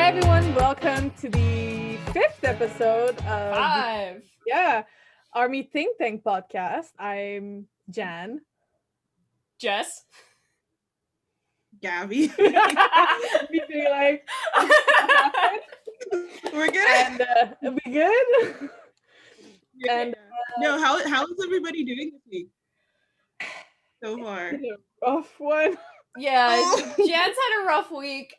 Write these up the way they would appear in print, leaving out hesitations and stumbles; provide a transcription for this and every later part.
everyone, welcome to the 5th episode of Army Think Tank podcast. I'm Jan. Jess. Gabby. Me being like, we're good. And we good? Yeah. And no, how is everybody doing this week so far? it's a rough one. Yeah, Jan's had a rough week.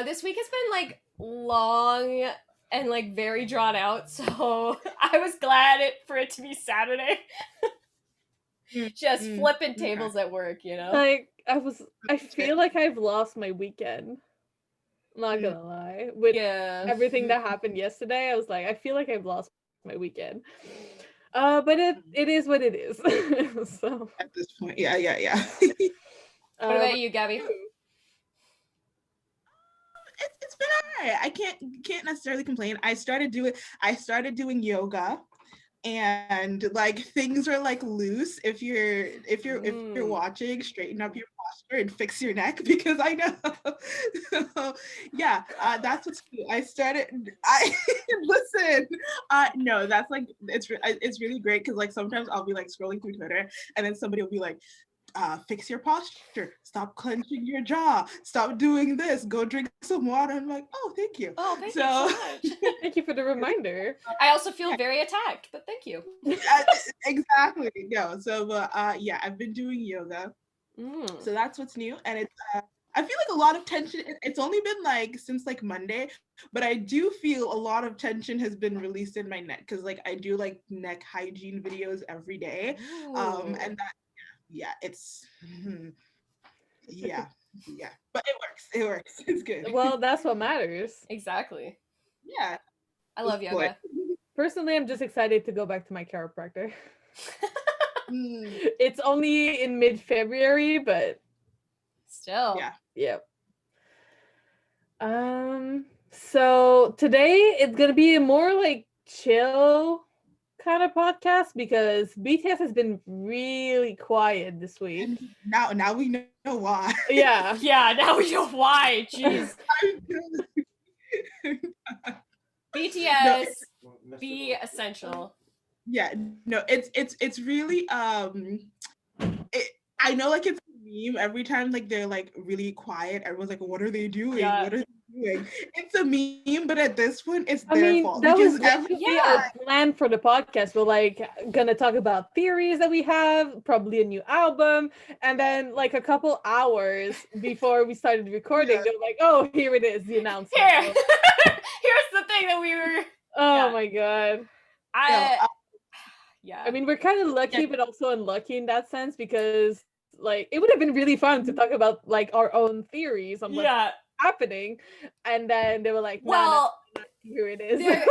This week has been like long and like very drawn out, so I was glad for it to be Saturday. Just flipping tables at work, you know? Like I feel like I've lost my weekend. Not gonna lie. With everything that happened yesterday, I was like, I feel like I've lost my weekend. But it is what it is. So at this point, yeah. What about you, Gabby? It's been alright. I can't necessarily complain. I started doing yoga, and like things are like loose. If you're watching, straighten up your posture and fix your neck, because I know. So, yeah, that's what's cute. No, that's like it's really great, because like sometimes I'll be like scrolling through Twitter and then somebody will be like, fix your posture, stop clenching your jaw, stop doing this, go drink some water. I'm like, oh, thank you. Oh, thank you so much. Thank you for the reminder. I also feel very attacked, but thank you. Exactly. No, so I've been doing yoga. So that's what's new, and it's I feel like a lot of tension. It's only been like since like Monday, but I do feel a lot of tension has been released in my neck, because like I do like neck hygiene videos every day. And that it's but it works, it's good. Well, that's what matters. Exactly. Yeah, I love yoga. Personally, I'm just excited to go back to my chiropractor. It's only in mid-February, but still. Yeah. So today it's gonna be a more like chill kind of podcast, because BTS has been really quiet this week. And now we know why. Yeah. Now we know why. Jeez. BTS be essential. Yeah, no, it's really I know, like, it's a meme every time like they're like really quiet. Everyone's like, what are they doing? What are they doing? It's a meme, but at this point it's their fault. That was our plan for the podcast. We're like gonna talk about theories that we have, probably a new album, and then like a couple hours before we started recording, they're like, oh, here it is, the announcement. Here's the thing that we were my god. I mean, we're kind of lucky, but also unlucky in that sense, because like it would have been really fun to talk about like our own theories on what's happening, and then they were like, here it is. There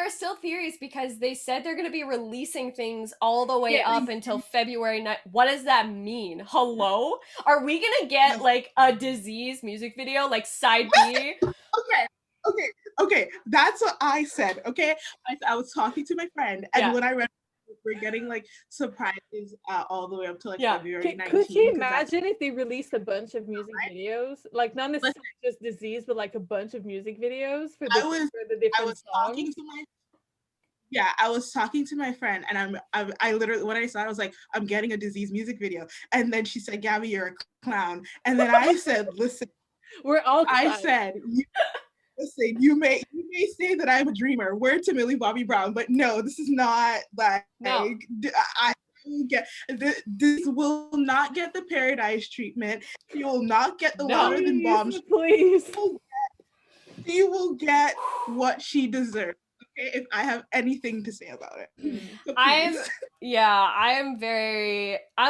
are still theories, because they said they're going to be releasing things all the way up until February 9th. What does that mean? Hello? Are we going to get like a Disease music video, like side B? Okay, that's what I said. Okay, I was talking to my friend, and when I read, we're getting like surprises all the way up to like February 19th. Could you imagine if they released a bunch of music videos, like not necessarily just Disease, but like a bunch of music videos for the different songs? I was talking to my friend, and I literally, when I saw it, I was like, I'm getting a Disease music video, and then she said, Gabby, you're a clown, and then I said, listen, we're all clowns. I said, listen, you may say that I'm a dreamer. Word to Millie Bobby Brown, but no, this is not like I get this will not get the Paradise treatment. You will not get the Louder Than Bombs. Please, she will get what she deserves. Okay, if I have anything to say about it. So I'm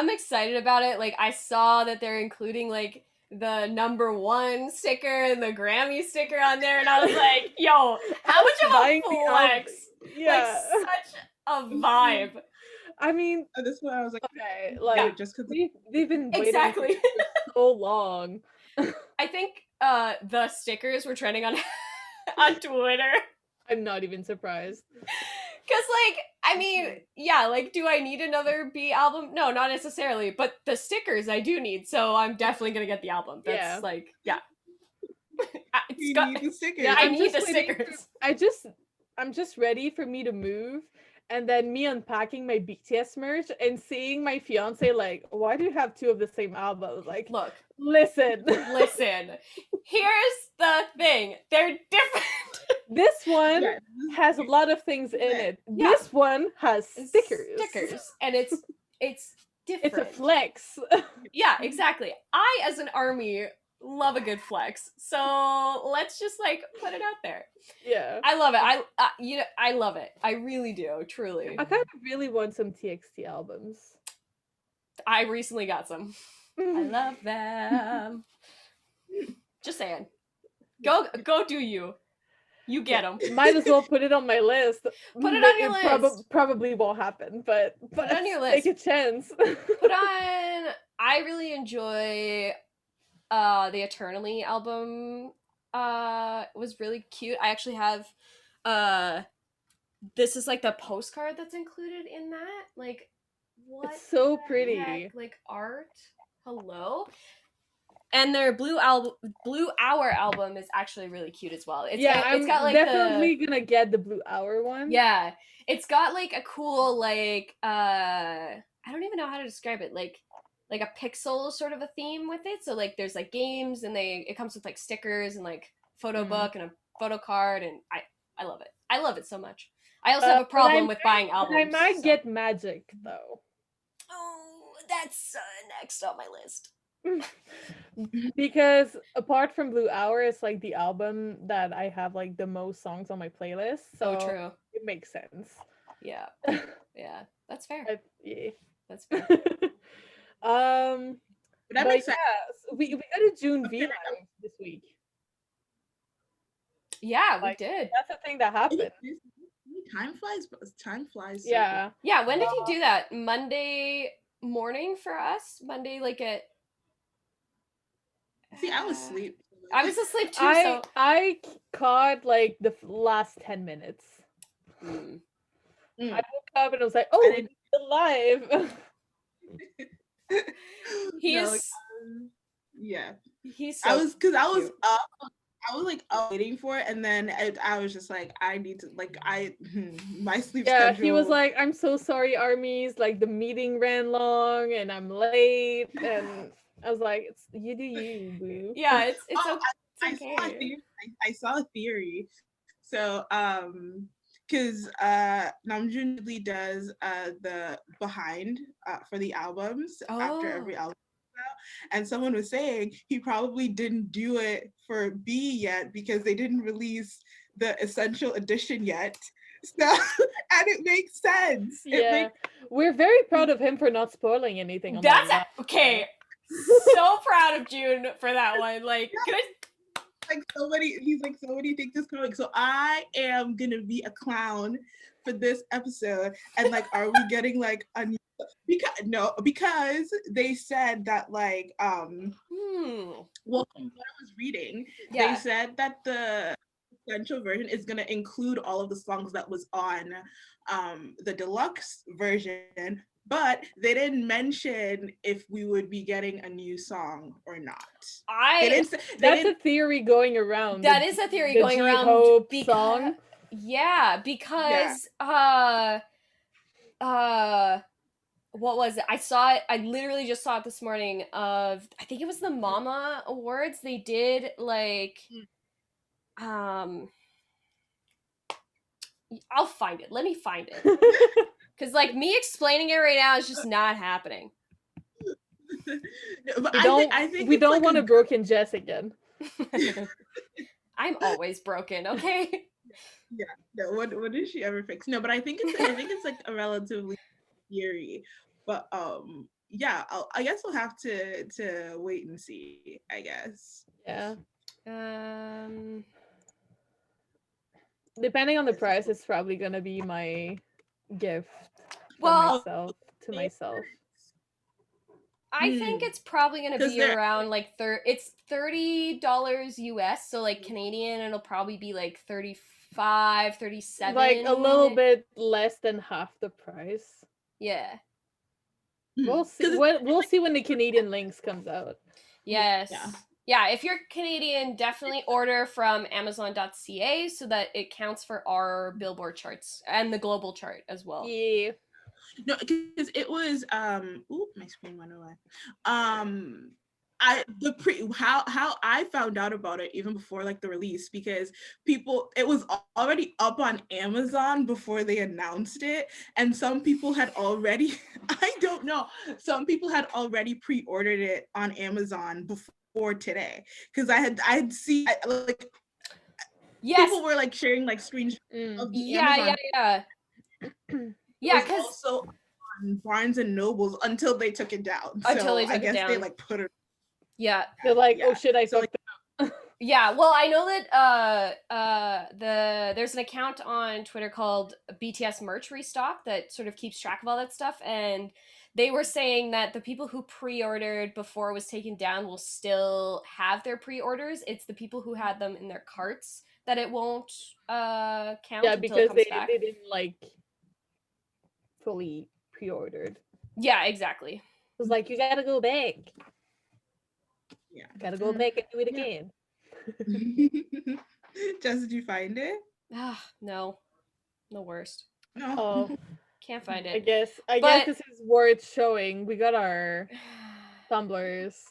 excited about it. Like, I saw that they're including like the #1 sticker and the Grammy sticker on there, and I was like, yo, how much of a flex? Like, such a vibe. I mean, at this point I was like, okay, like just because they've been waiting for so long. I think the stickers were trending on Twitter. I'm not even surprised. Because, like, I mean, like, do I need another B album? No, not necessarily. But the stickers I do need, so I'm definitely going to get the album. That's, You need the stickers. Yeah, I need the stickers. I'm just ready for me to move, and then me unpacking my BTS merch and seeing my fiance like, why do you have 2 of the same album? Like, look, listen. Here's the thing. They're different. This one has a lot of things in it. Yeah. This one has stickers. And it's different. It's a flex. Yeah, exactly. I, as an ARMY, love a good flex. So let's just like put it out there. Yeah. I love it. I love it. I really do, truly. I kind of really want some TXT albums. I recently got some. I love them. Just saying. Go do you. You get them. Might as well put it on my list. Put it on your list. Probably won't happen, but put it on your list. Take a chance. Put on. I really enjoy the Eternally album. Was really cute. I actually have this is like the postcard that's included in that. Like, what? It's so pretty. Heck? Like art. Hello. And their Blue Hour album is actually really cute as well. It's got like definitely gonna get the Blue Hour one. Yeah, it's got like a cool like I don't even know how to describe it. Like a pixel sort of a theme with it. So like there's like games and it comes with like stickers and like photo book and a photo card, and I love it. I love it so much. I also have a problem with buying albums. I might get Magic though. Oh, that's next on my list. Because apart from Blue Hour, it's like the album that I have like the most songs on my playlist. So true. It makes sense. Yeah. Yeah. That's fair. Yeah. That's fair. That makes sense. Yeah, we got a June Vlive this week. Yeah, we did. That's the thing that happened. Time flies. Yeah. Yeah, when did you do that? Monday morning for us? Monday like at See, I was asleep. I was asleep too. I caught like the last 10 minutes. I woke up and I was like, "Oh, it's live." He's so I was up. I was like waiting for it, and then I was just like, I need to my sleep schedule. Yeah, he was like, "I'm so sorry, armies. Like the meeting ran long, and I'm late." And I was like, "You do you, boo." Yeah, it's okay. I saw a theory. So, because Namjoon usually does the behind for the albums after every album. And someone was saying he probably didn't do it for B yet because they didn't release the essential edition yet. So, and it makes sense. Yeah, we're very proud of him for not spoiling anything. Okay. So proud of June for that one. Like, good. Like he's like, so what do you think this coming? So I am gonna be a clown for this episode, and like, are we getting like a new? Because they said that like well, what I was reading, they said that the essential version is gonna include all of the songs that was on the deluxe version, but they didn't mention if we would be getting a new song or not. That's a theory going around. That is a theory going around. Song. Yeah, because what was it? I saw it. I literally just saw it this morning. I think it was the Mama Awards. They did like, I'll find it. Let me find it. Because like me explaining it right now is just not happening. We don't want a broken Jess again. I'm always broken. Okay. Yeah. No. What did she ever fix? No, but I think it's like a relatively theory. But yeah, I guess we'll have to wait and see, I guess. Yeah. Depending on the price, it's probably gonna be my gift to myself. I think it's probably gonna be around like it's $30 US, so like Canadian, it'll probably be like 35, 37. Like a little bit less than half the price. Yeah. We'll see. We'll see when the Canadian Links comes out. Yes. Yeah. Yeah, if you're Canadian, definitely order from Amazon.ca so that it counts for our Billboard charts and the global chart as well. Yeah. No, because it was ooh, my screen went away. How I found out about it even before like the release, because it was already up on Amazon before they announced it, and some people had already I don't know, some people had already pre-ordered it on Amazon before today, because I had seen like people were like sharing like screenshots of the Amazon. Yeah, because also on Barnes and Nobles until they took it down. Until I guess they like put it. Yeah, they're like, oh shit, I fucked up. Yeah, well, I know that there's an account on Twitter called BTS Merch Restock that sort of keeps track of all that stuff, and they were saying that the people who pre-ordered before it was taken down will still have their pre-orders. It's the people who had them in their carts that it won't count. Yeah, because they didn't like fully pre-ordered. Yeah, exactly. It was like, you gotta go back. Yeah, gotta go back and do it again. Jess, did you find it? No, the worst. No. Oh, can't find it. I guess this is worth showing. We got our tumblers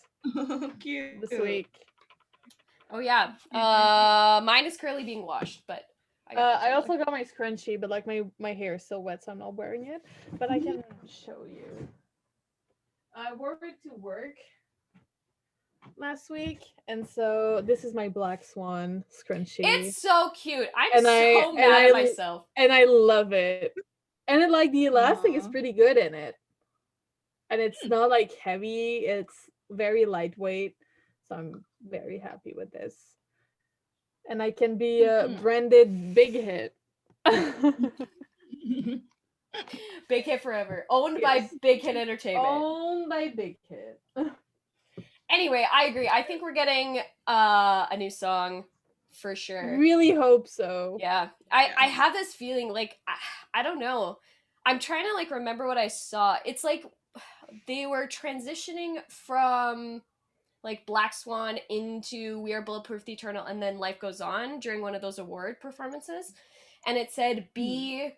Cute. this week. Oh yeah, mine is currently being washed, but I also got my scrunchie, but like my hair is still wet, so I'm not wearing it. But I can show you. I wore it to work last week, and so this is my black swan scrunchie. It's so cute. I'm so mad at myself, and I love it. And it, like, the elastic is pretty good in it, and it's not like heavy. It's very lightweight, so I'm very happy with this. And I can be a branded big hit. Big Hit forever. Owned by Big Hit Entertainment. Owned by Big Hit. Anyway, I agree. I think we're getting a new song for sure. Really hope so. Yeah. I have this feeling like I don't know. I'm trying to like remember what I saw. It's like they were transitioning from like Black Swan into We Are Bulletproof the Eternal and then Life Goes On during one of those award performances. And it said be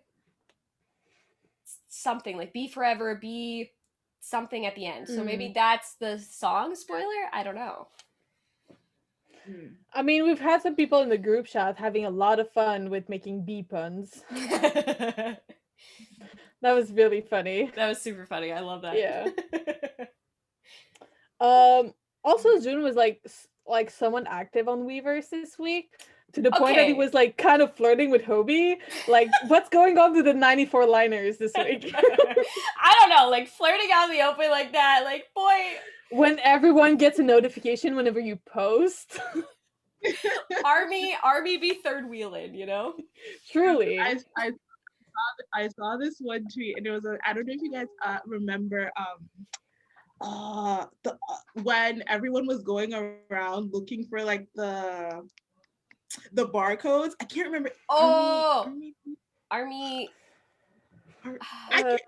something like be forever, be something at the end. So maybe that's the song spoiler? I don't know. I mean, we've had some people in the group chat having a lot of fun with making bee puns. That was really funny. That was super funny. I love that. Yeah. Also, June was like someone active on Weverse this week, to the point that he was like kind of flirting with Hobie. Like, what's going on to the 94 liners this week? I don't know, like flirting out in the open like that, like boy. When everyone gets a notification whenever you post. Army be third wheeling, you know? Truly. I saw this one tweet, and it was I don't know if you guys remember when everyone was going around looking for like the barcodes. I can't remember. Army. I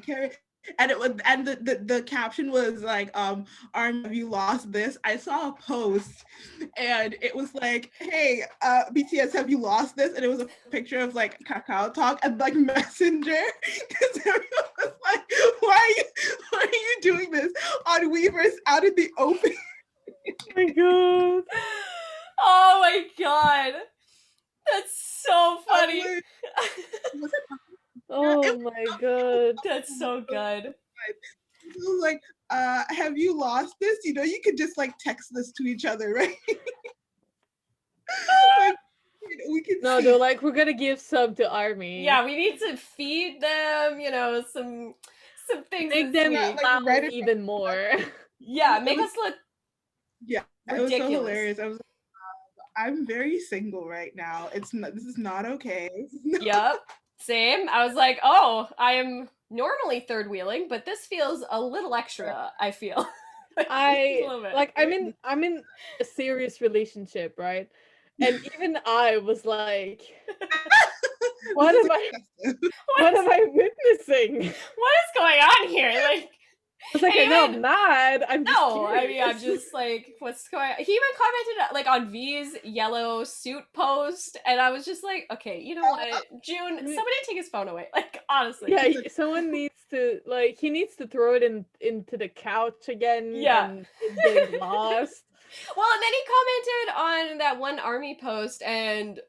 can't. And it was, and the caption was like, Army, have you lost this? I saw a post, and it was like, hey, BTS, have you lost this? And it was a picture of like Kakao Talk and like Messenger, because everyone was like, why are you doing this on Weverse out in the open? Oh my god. Oh my god. That's so funny. Oh my god. That's so good. It was like, have you lost this? You know, you could just like text this to each other, right? Like, we could they're like, we're gonna give some to Army. Yeah, we need to feed them, you know, some things. Make them like, even more. Yeah, make us look ridiculous. It was so hilarious. I was like, I'm very single right now. This is not okay. Yep. Same. I was like, oh, I am normally third wheeling, but this feels a little extra, I feel. I'm in a serious relationship, right? And even I was like, what am I witnessing? What is going on here? Like, It's like, I know I'm mad. I'm just curious. I mean, I'm just like, what's going on? He even commented like on V's yellow suit post, and I was just like, okay, you know what, June, somebody take his phone away. Like, honestly. Yeah, someone needs to, like, he needs to throw it into the couch again. Yeah. And it's getting lost. Well, and then he commented on that one ARMY post, and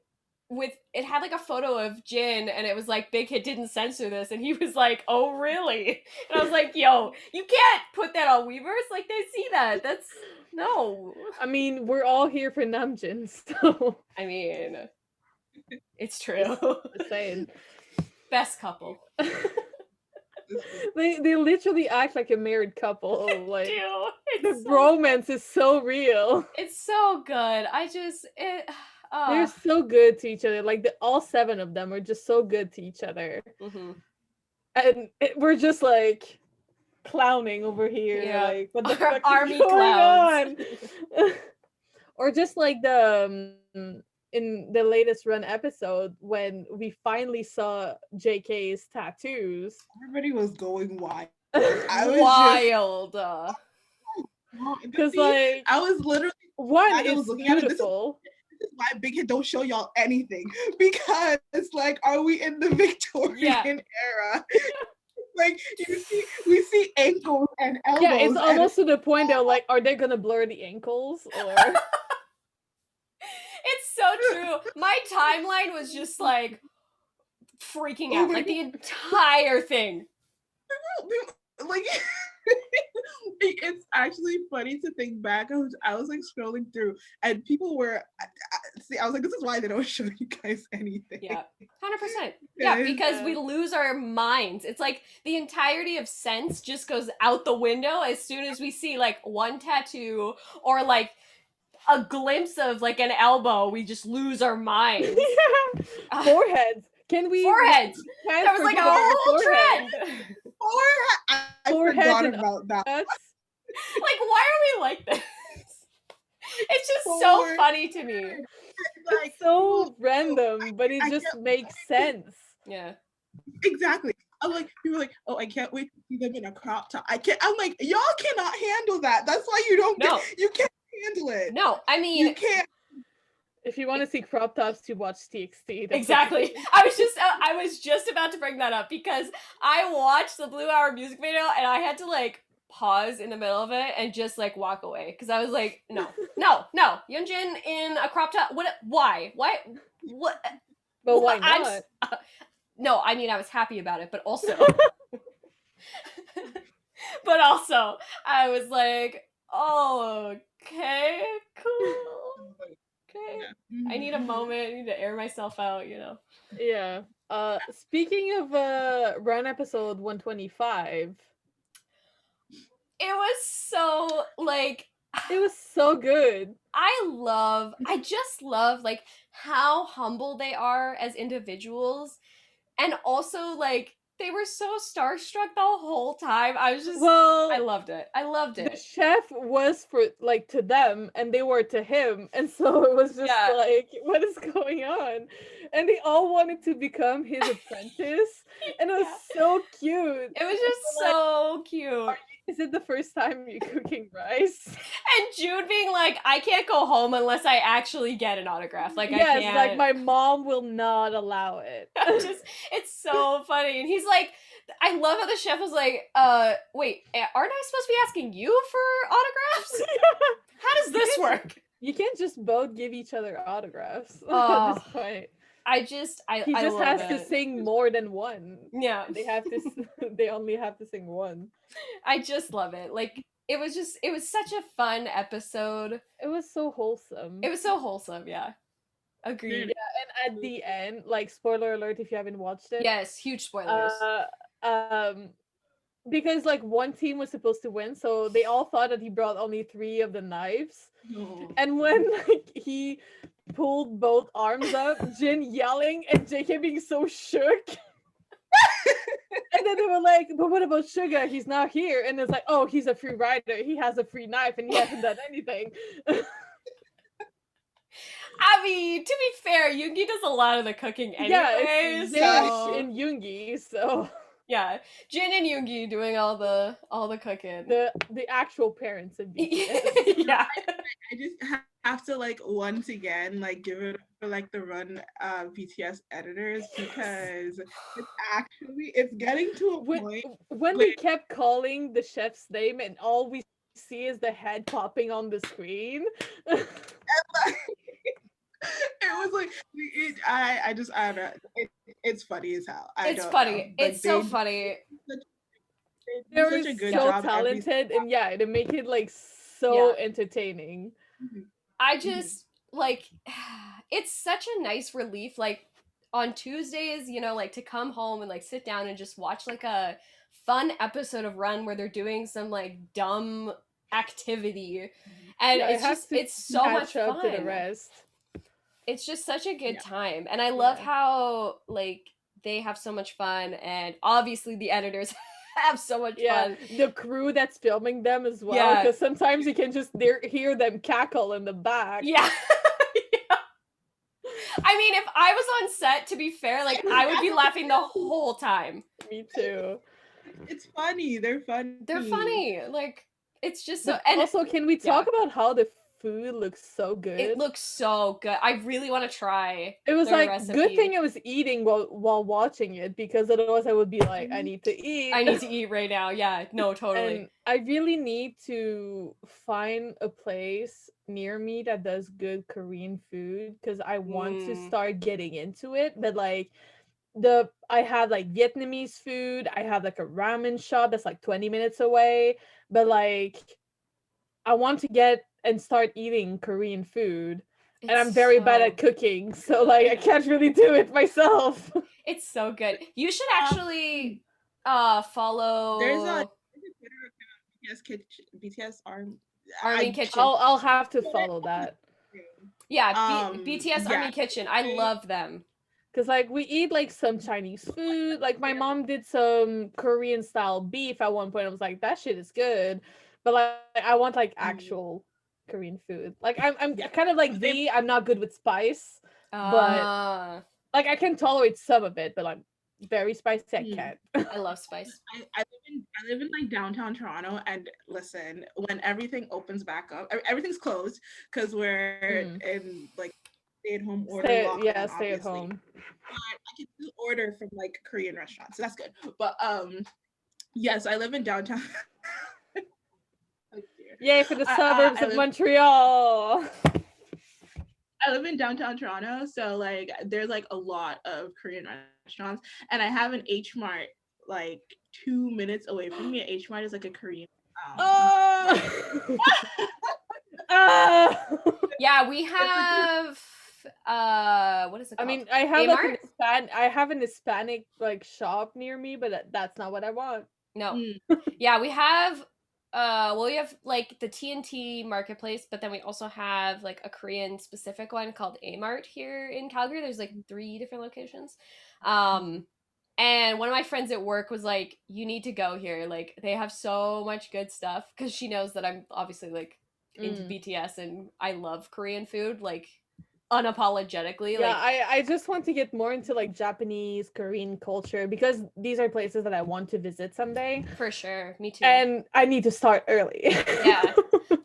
it had like a photo of Jin, and it was like, Big Hit didn't censor this, and he was like, oh really? And I was like, yo, you can't put that on Weverse, like they see that. That's no. I mean, we're all here for Namjoon, so I mean, it's true. Just saying. Best couple. They literally act like a married couple. Like the so romance is so real. It's so good. They're so good to each other. Like all 7 of them are just so good to each other. Mm-hmm. And we're just like clowning over here. Yeah. Like, what the fuck ARMY is going clowns on? Or just like in the latest run episode when we finally saw JK's tattoos. Everybody was going wild. Wild. Because like I was literally looking beautiful. This is why Big Hit don't show y'all anything, because like, are we in the Victorian era? Like, we see ankles and elbows. Yeah, it's almost to the point that like, are they gonna blur the ankles or? It's so true. My timeline was just like freaking out, like the entire thing. Like, it's actually funny to think back. I was like scrolling through, and people were. I was like, this is why they don't show you guys anything. Yeah, 100%. Yeah, because we lose our minds. It's like the entirety of sense just goes out the window as soon as we see like one tattoo or like a glimpse of like an elbow. We just lose our minds. Yeah. Foreheads. Can we? Foreheads. That was like a whole trend. I forgot about that. Like, why are we like this? It's just so funny to me. Like, so random, but it just makes sense. Yeah. Exactly. I'm like, people are like, oh, I can't wait to see them in a crop top. I'm like, y'all cannot handle that. That's why you don't you can't handle it. No, I mean, you can't. If you want to see crop tops, you watch TXT. Exactly. Okay. I was just about to bring that up because I watched the Blue Hour music video and I had to like pause in the middle of it and just like walk away because I was like, no, Yeonjin in a crop top. Why? What? But why not? No, I mean I was happy about it, but also, I was like, oh, okay, cool. Okay. I need a moment. I need to air myself out, you know. Yeah. Speaking of run episode 125. It was so like it was so good. I just love like how humble they are as individuals, and also like they were so starstruck the whole time. I loved it. The chef was for like to them and they were to him. And so it was just like, what is going on? And they all wanted to become his apprentice. And it was so cute. It was just so cute. Is it the first time you're cooking rice? And Jude being like, I can't go home unless I actually get an autograph. Like, yes, I can't. Like my mom will not allow it. It's so funny. And he's like, I love how the chef was like, wait, aren't I supposed to be asking you for autographs? How does this work? You can't just both give each other autographs at this point. He just has to sing more than one. Yeah. They only have to sing one. I just love it. Like it was such a fun episode. It was so wholesome. Yeah. Agreed. Yeah, and at the end, like spoiler alert if you haven't watched it. Yes, huge spoilers. Because like one team was supposed to win, so they all thought that he brought only 3 of the knives. No. And when like he pulled both arms up, Jin yelling and JK being so shook. And then they were like, but what about Suga? He's not here. And it's like, oh, he's a free rider. He has a free knife and he hasn't done anything. I mean, to be fair, Yoongi does a lot of the cooking anyway. Yeah, it's Danish in Yoongi, so... Yeah, Jin and Yoongi doing all the cooking. The actual parents of BTS. Yeah. I just have to like once again like give it for like the run BTS editors because it's getting to a point when they kept calling the chef's name and all we see is the head popping on the screen. It was like I don't know. It's funny as hell. It's funny. It's so funny. They're such a good job talented and yeah, to make it like so entertaining. I just like it's such a nice relief like on Tuesdays, you know, like to come home and like sit down and just watch like a fun episode of Run where they're doing some like dumb activity and it's so much fun. To the rest. It's just such a good time and I love how like they have so much fun and obviously the editors have so much fun. The crew that's filming them as well because sometimes you can just hear them cackle in the back. I mean, if I was on set, to be fair, like I would be laughing the whole time. Me too. It's funny. They're funny. Like it's just so. And also, can we talk about how the food looks so good? It looks so good. I really want to try. It was like good thing I was eating while watching it because otherwise I would be like, I need to eat. I need to eat right now. Yeah, no, totally. And I really need to find a place near me that does good Korean food because I want to start getting into it. But like I have like Vietnamese food. I have like a ramen shop that's like 20 minutes away. But like I want to get and start eating Korean food. And I'm very bad at cooking, so like I can't really do it myself. It's so good. You should actually follow. There's a Twitter account, BTS Army Kitchen. I'll have to follow that. Yeah, BTS Army Kitchen. I love them. Cause like we eat like some Chinese food. Like my mom did some Korean style beef at one point. I was like, that shit is good. But like I want like actual Korean food. Like I'm kind of like I'm not good with spice, but like I can tolerate some of it, but like very spicy I can't. I love spice. I live in like downtown Toronto, and listen, when everything opens back up, everything's closed because we're in like stay at home order. Stay at home. I can do order from like Korean restaurants, so that's good. But yes, I live in downtown. Yay for the suburbs of Montreal. I live in downtown Toronto, so like there's like a lot of Korean restaurants, and I have an H Mart like 2 minutes away from me. H Mart is like a Korean. Yeah, we have. What is it called? I mean, I have like I have an Hispanic like shop near me, but that's not what I want. No. Yeah, we have. We have like the TNT marketplace, but then we also have like a Korean specific one called A-Mart here in Calgary. There's like 3 different locations. And one of my friends at work was like, you need to go here. Like they have so much good stuff because she knows that I'm obviously like into BTS and I love Korean food. Like unapologetically. Yeah, like I just want to get more into like Japanese, Korean culture because these are places that I want to visit someday. For sure. Me too. And I need to start early. Yeah.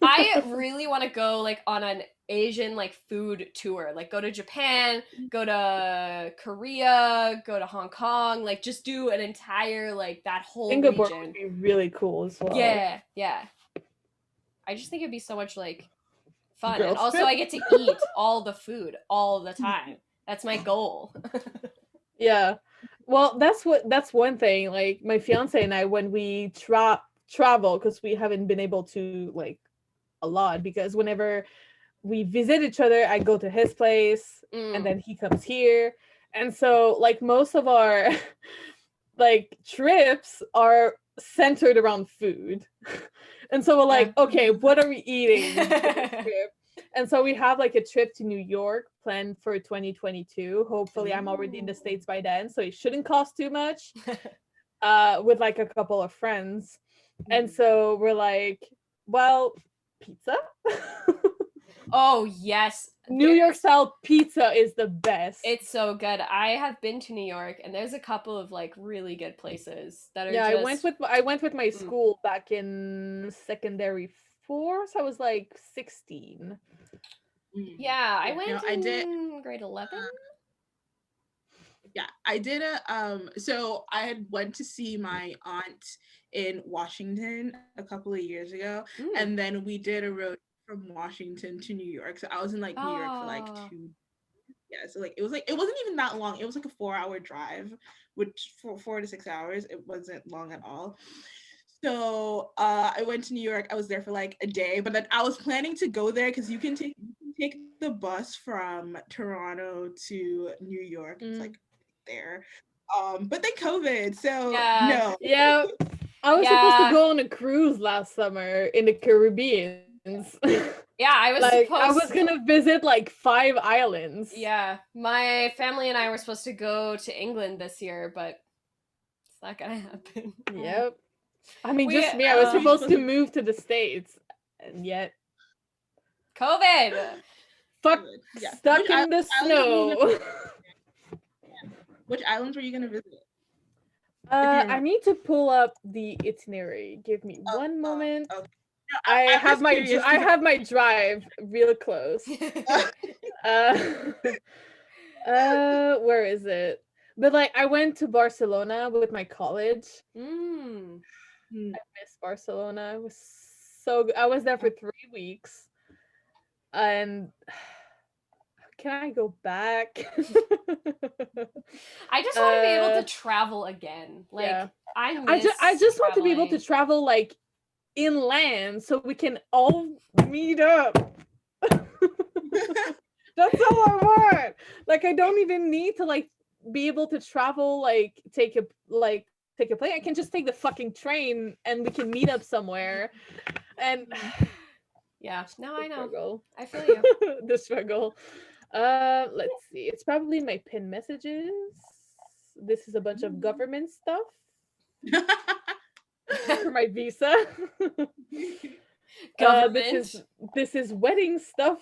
I really want to go like on an Asian like food tour. Like go to Japan, go to Korea, go to Hong Kong, like just do an entire like that whole Singapore region. Would be really cool as well. Yeah, yeah. I just think it'd be so much like fun. And also I get to eat all the food all the time. That's my goal. Yeah. Well, that's one thing. Like my fiance and I, when we travel, because we haven't been able to like a lot, because whenever we visit each other, I go to his place and then he comes here. And so like most of our like trips are centered around food. And so we're like, okay, what are we eating? And so we have like a trip to New York planned for 2022. Hopefully I'm already in the States by then, so it shouldn't cost too much with like a couple of friends. And so we're like, well, pizza. Oh yes, New York style pizza is the best. It's so good. I have been to New York, and there's a couple of like really good places that are. Yeah, just... I went with my school back in secondary 4, so I was like 16. Yeah, I went in grade 11. Yeah, I did so I had went to see my aunt in Washington a couple of years ago, and then we did a road from Washington to New York. So I was in like New York for like 2. Yeah, so like it wasn't even that long. It was like a 4-hour drive, which for 4 to 6 hours, it wasn't long at all. So I went to New York. I was there for like a day, but then I was planning to go there because you can take the bus from Toronto to New York. It's like there. But then COVID, so no. Yeah. I was supposed to go on a cruise last summer in the Caribbean. Yeah, I was like I was gonna visit like 5 islands. Yeah, my family and I were supposed to go to England this year, but it's not gonna happen. Yep. I mean, just me. I was supposed to move to the States, and yet COVID. Stuck in the snow. Which islands were you gonna visit? I need to pull up the itinerary. Give me one moment. Okay. No, I have my drive real close. Where is it? But like I went to Barcelona with my college. I miss Barcelona. It was so good. I was there for 3 weeks. And can I go back? I just want to be able to travel again. Like yeah. I just want to be able to travel like inland so we can all meet up. That's all I want. Like I don't even need to like be able to travel, like take a plane. I can just take the fucking train and we can meet up somewhere. And yeah, no, I know. Struggle. I feel you. The struggle. Let's see. It's probably my pin messages. This is a bunch of government stuff. For my visa. This is wedding stuff.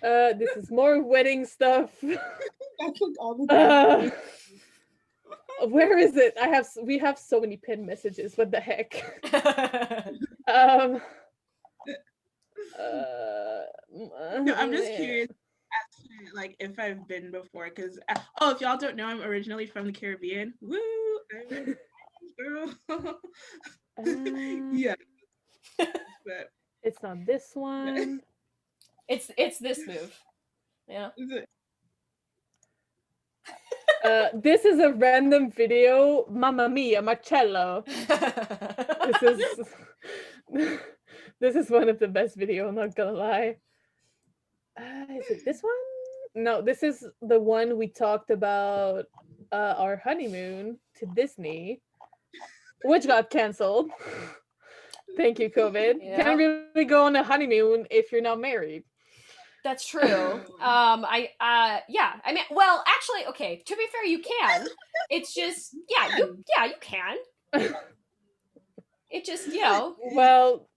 This is more wedding stuff. That's like all the where is it? We have so many pin messages. What the heck? No, I'm just curious as to like if I've been before, because if y'all don't know, I'm originally from the Caribbean. Woo! I'm a girl. Yeah. But it's not this one. It's this move. Yeah. Is it? This is a random video. Mamma mia, Marcello. This is one of the best videos, I'm not gonna lie. Is it this one? No, this is the one we talked about our honeymoon to Disney, which got canceled. Thank you, COVID. Yeah. Can't really go on a honeymoon if you're not married. That's true. yeah. I mean, well, actually, okay. To be fair, you can. It's just, you can. It just, Well,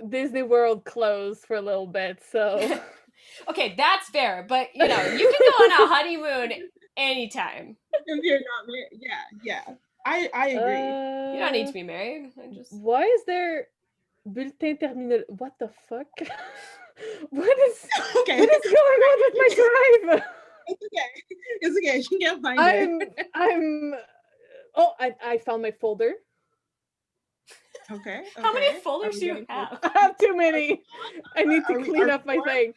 Disney World closed for a little bit, so. Okay, that's fair, but you can go on a honeymoon anytime. If you're not married, yeah. I agree. You don't need to be married. Why is there bulletin terminal? What the fuck? What is going on with my drive? It's okay. She can't find it. I found my folder. Okay. How many folders do you have? I have too many. I need to clean up my thing.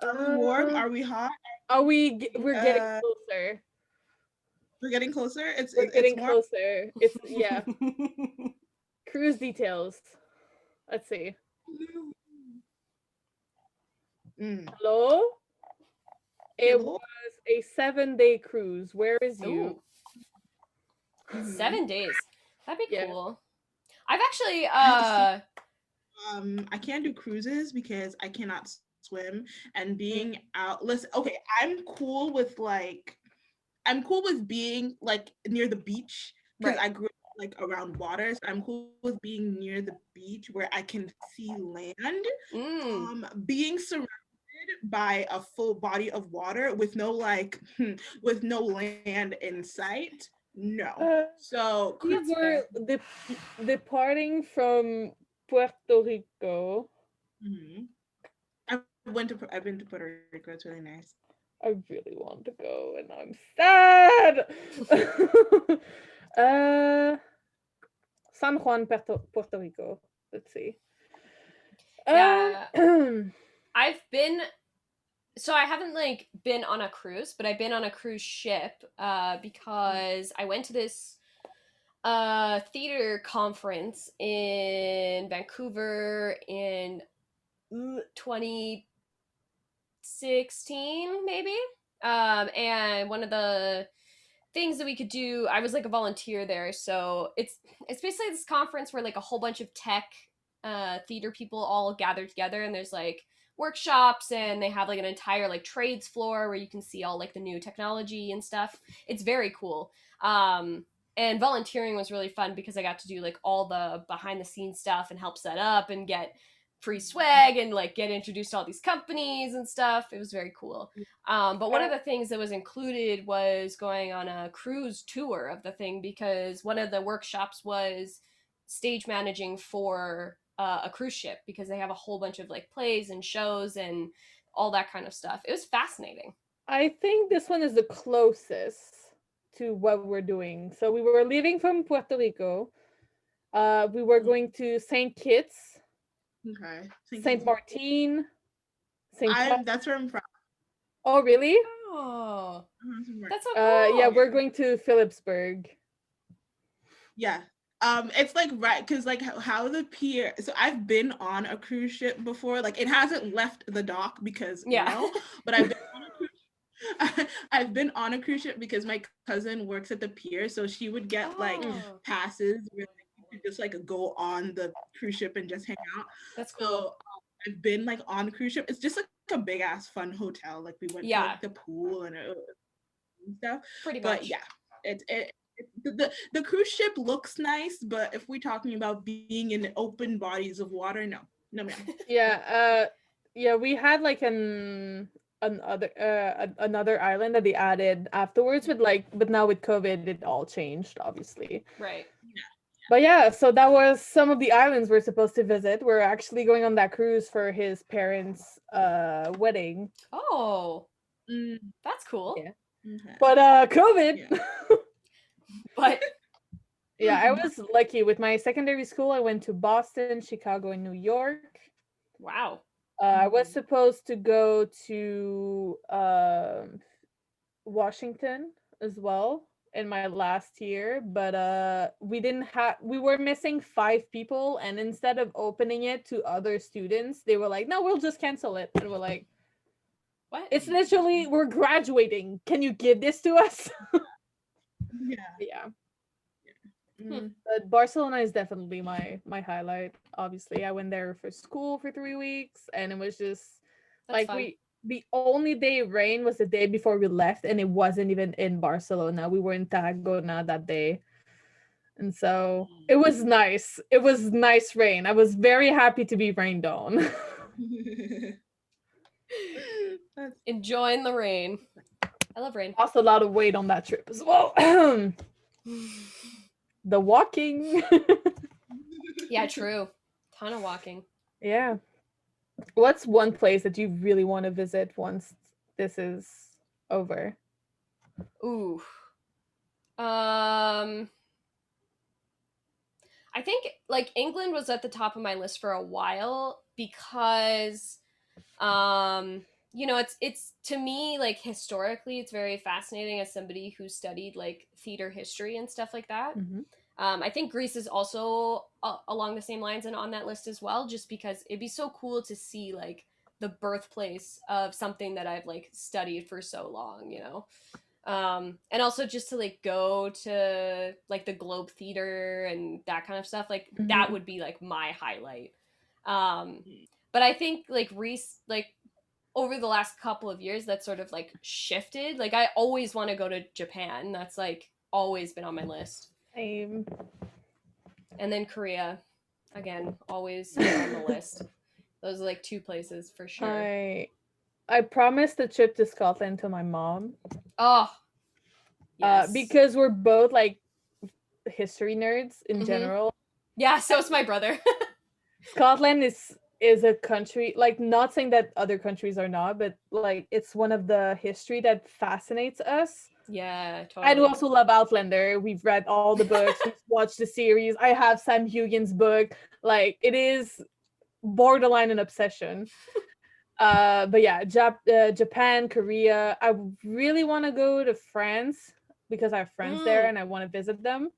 Are we warm? Are we hot? We're getting closer. We're getting closer? We're getting closer. It's yeah. Cruise details. Let's see. Hello? It was a 7-day cruise. Where is you? 7 days. That'd be cool. I've actually I can't do cruises because I cannot swim, and being out. Listen, okay, I'm cool with being like near the beach because I grew up like around water. So I'm cool with being near the beach where I can see land. Being surrounded by a full body of water with no with no land in sight. No. So we were departing from Puerto Rico. Mm-hmm. I've been to Puerto Rico. It's really nice. I really want to go, and I'm sad. San Juan, Puerto Rico. Let's see. Yeah, I've been. So I haven't like been on a cruise, but I've been on a cruise ship because I went to this theater conference in Vancouver in 2016 maybe. And one of the things that we could do, I was like a volunteer there, so it's basically this conference where like a whole bunch of tech theater people all gather together, and there's like workshops, and they have like an entire like trades floor where you can see all like the new technology and stuff. It's very cool. And volunteering was really fun because I got to do like all the behind the scenes stuff and help set up and get free swag and like get introduced to all these companies and stuff. It was very cool. But one of the things that was included was going on a cruise tour of the thing, because one of the workshops was stage managing for a cruise ship, because they have a whole bunch of like plays and shows and all that kind of stuff. It was fascinating. I think this one is the closest to what we're doing. So we were leaving from Puerto Rico. We were going to St. Kitts. Okay. St. Martin. That's where I'm from. Oh, really? Oh, that's so cool. Yeah, we're going to Phillipsburg. Yeah. It's like right, because like how the pier. So I've been on a cruise ship before. Like it hasn't left the dock because but I've been on a cruise. I've been on a cruise ship because my cousin works at the pier, so she would get like passes where you could just like go on the cruise ship and just hang out. That's cool. So I've been like on a cruise ship. It's just like a big ass fun hotel. Like we went to like the pool and stuff. Pretty much. But yeah, the cruise ship looks nice, but if we're talking about being in open bodies of water, no ma'am. Yeah, we had like another island that they added afterwards but now with COVID it all changed, obviously. Right. Yeah. But yeah, so that was some of the islands we're supposed to visit. We're actually going on that cruise for his parents' wedding. Oh, that's cool. Yeah. Okay. But COVID. Yeah. But yeah, I was lucky with my secondary school. I went to Boston, Chicago, and New York. Wow. I was supposed to go to Washington as well in my last year, but we were missing 5 people, and instead of opening it to other students, they were like, no, we'll just cancel it. And we're like, what? It's literally, we're graduating. Can you give this to us? Yeah. But Barcelona is definitely my highlight. Obviously, I went there for school for 3 weeks, and it was just That's fun. The only day it rained was the day before we left, and it wasn't even in Barcelona. We were in Tarragona that day, and so it was nice. It was nice rain. I was very happy to be rained on. Enjoying the rain. I love rain. Also, a lot of weight on that trip as well. The walking. Yeah, true. Ton of walking. Yeah. What's one place that you really want to visit once this is over? Ooh. I think like England was at the top of my list for a while because it's to me like historically it's very fascinating as somebody who studied like theater history and stuff like that. Mm-hmm. I think Greece is also along the same lines and on that list as well, just because it'd be so cool to see like the birthplace of something that I've like studied for so long, and also just to like go to like the Globe Theater and that kind of stuff, like that would be like my highlight. But I think like over the last couple of years that sort of like shifted. Like I always want to go to Japan. That's like always been on my list. Same. And then Korea, again, always on the list. Those are like 2 places for sure. I promised a trip to Scotland to my mom. Oh, yes. Because we're both like history nerds in general. Yeah, so is my brother. Scotland is a country, like, not saying that other countries are not, but like it's one of the history that fascinates us. Yeah, totally. And we also love Outlander. We've read all the books, we've watched the series. I have Sam Hugin's book. Like, it is borderline an obsession. But yeah, Japan, Korea. I really want to go to France because I have friends there and I want to visit them.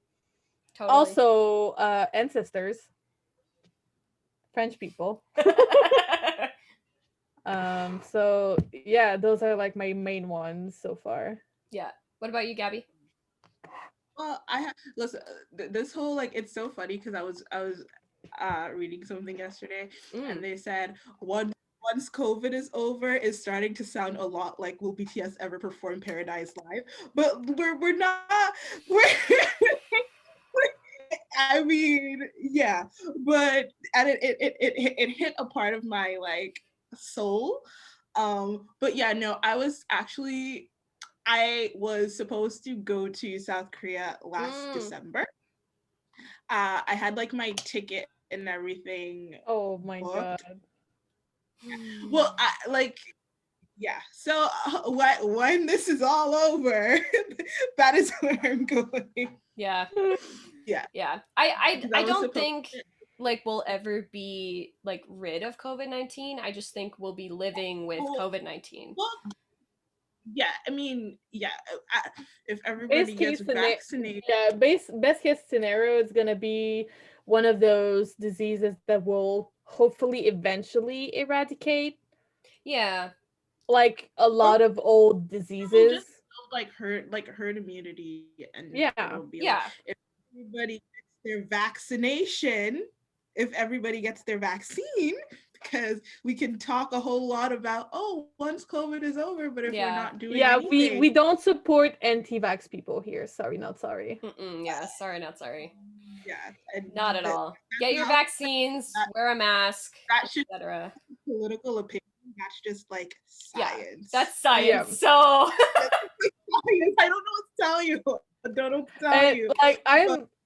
Totally. Also, ancestors, French people. So yeah, those are like my main ones so far. Yeah. What about you, Gabby? Well, listen. This whole, like, it's so funny because I was reading something yesterday, and they said once COVID is over, it's starting to sound a lot like, will BTS ever perform Paradise Live? But we're not. I mean, yeah, but and it hit a part of my like soul. But yeah, no, I was supposed to go to South Korea last December. I had like my ticket and everything. Oh my god. Yeah. Well, so when this is all over, that is where I'm going. Yeah. I don't think like we'll ever be like rid of COVID-19. I just think we'll be living with COVID-19. Well, yeah, I mean, yeah, if everybody gets vaccinated. Yeah, best case scenario is gonna be one of those diseases that will hopefully eventually eradicate. Yeah. Like a lot of old diseases. Just like herd immunity, and yeah. Like, if everybody gets their vaccination, if everybody gets their vaccine, because we can talk a whole lot about, once COVID is over, but if we're not doing anything. we don't support anti-vax people here. Sorry, not sorry. Yeah, sorry, not sorry. Yeah, not at all. Get your vaccines, wear a mask, that should etc. Political opinion. That's just like science. Yeah, that's science. Yeah. So I don't know what to tell you. I don't know what to tell you. Like,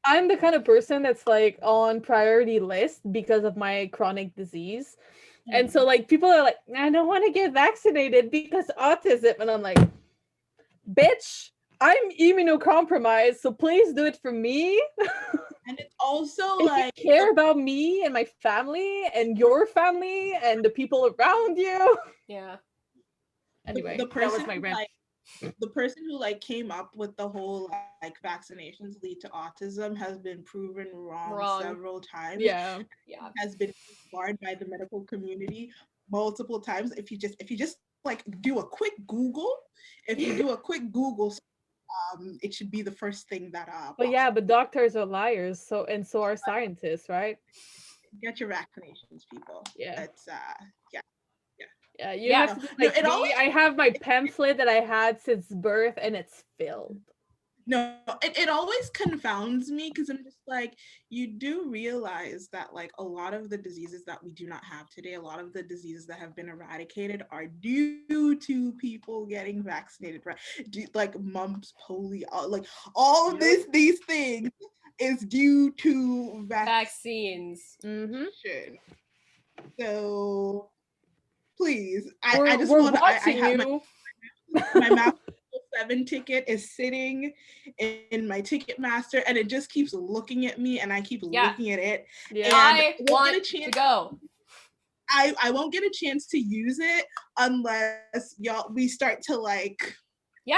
I'm the kind of person that's like on priority list because of my chronic disease. And so like people are like, I don't want to get vaccinated because autism. And I'm like, bitch, I'm immunocompromised, so please do it for me. And it's also if like, you care about me and my family and your family and the people around you. Yeah. Anyway, the person that was my rant. The person who like came up with the whole like vaccinations lead to autism has been proven wrong several times. Yeah. Has been barred by the medical community multiple times. If you just like do a quick Google, it should be the first thing that but doctors are liars, so are scientists, right? Get your vaccinations, people. Yeah. It's Yeah, you have to do like I have my pamphlet that I had since birth and it's filled. No, it always confounds me because I'm just like, you do realize that like a lot of the diseases that we do not have today, a lot of the diseases that have been eradicated are due to people getting vaccinated, right? Like mumps, polio, like all of these things is due to vaccines. So please, I just want to. I have my Mouth 7 ticket is sitting in my Ticketmaster, and it just keeps looking at me, and I keep looking at it. Yeah, I want to go. I won't get a chance to use it unless we start to like. We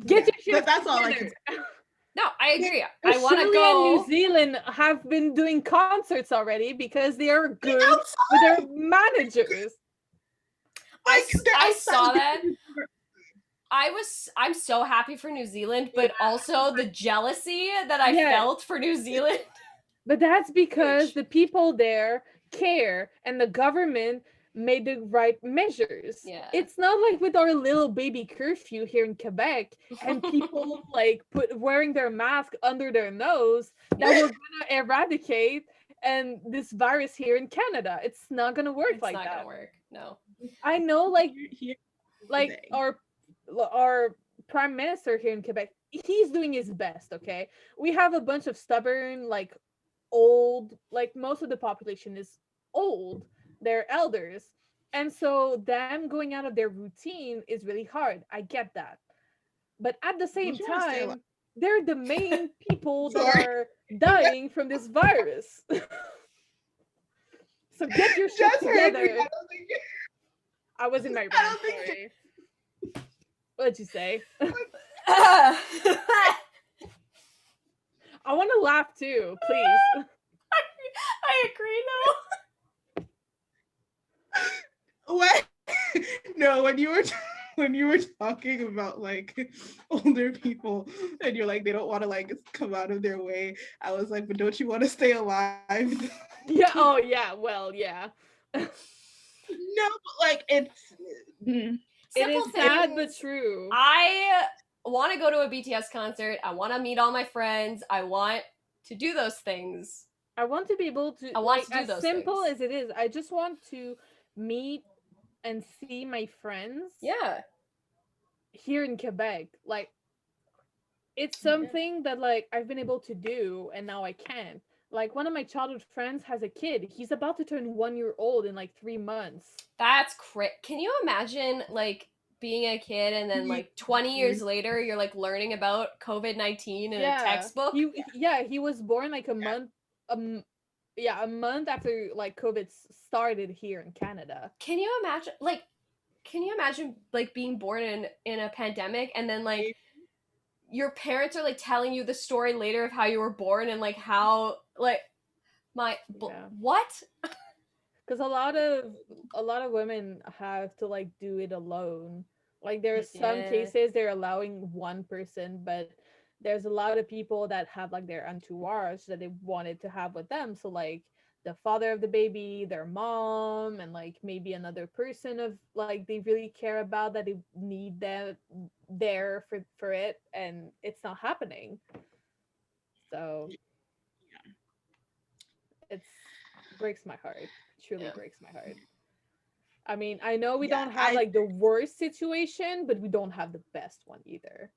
get your shit. That's all I can say. No, I agree. I want to go. New Zealand have been doing concerts already because they are good with their managers. I saw that. I'm so happy for New Zealand, but also the jealousy that I felt for New Zealand. But that's because the people there care and the government made the right measures. Yeah. It's not like with our little baby curfew here in Quebec and people like wearing their mask under their nose that we're gonna eradicate and this virus here in Canada. It's not gonna work like that. It's not gonna work. No. I know, like our prime minister here in Quebec, he's doing his best. Okay, we have a bunch of stubborn, like old, like most of the population is old. They're elders, and so them going out of their routine is really hard. I get that, but at the same time, they're the main people that are dying from this virus. So get your shit together. I was in my rant. Sorry. What'd you say? I want to laugh too, please. I agree though. What? No, when you were talking about like older people and you're like they don't want to like come out of their way, I was like, but don't you want to stay alive? Yeah. Oh yeah. Well, yeah. No, but like it is sad but true. I want to go to a BTS concert. I want to meet all my friends. I want to do those things. I want to be able to. I want to do as those simple things. as it is. I just want to meet and see my friends. Yeah. Here in Quebec, like it's something that like I've been able to do, and now I can't. Like one of my childhood friends has a kid. He's about to turn 1 year old in like 3 months. That's Can you imagine like being a kid and then like 20 years later you're like learning about COVID-19 in a textbook? He was born like a month a month after like COVID started here in Canada. Can you imagine like being born in a pandemic and then like your parents are like telling you the story later of how you were born and like how like what? Because a lot of women have to like do it alone. Like there's some cases they're allowing one person, but there's a lot of people that have like their entourage that they wanted to have with them. So like the father of the baby, their mom, and like maybe another person of like they really care about that they need them there for it, and it's not happening. So it breaks my heart. Truly breaks my heart. I mean, I know we don't have like the worst situation, but we don't have the best one either.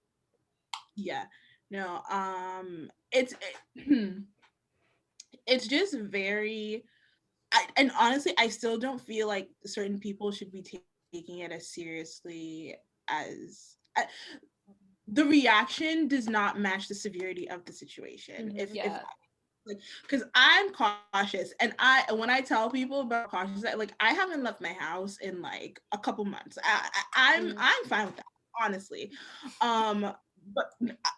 Yeah. No, it's just very and honestly I still don't feel like certain people should be taking it as seriously as the reaction does not match the severity of the situation. If like, because I'm cautious, and when I tell people about cautious, like I haven't left my house in like a couple months. I'm fine with that, honestly. But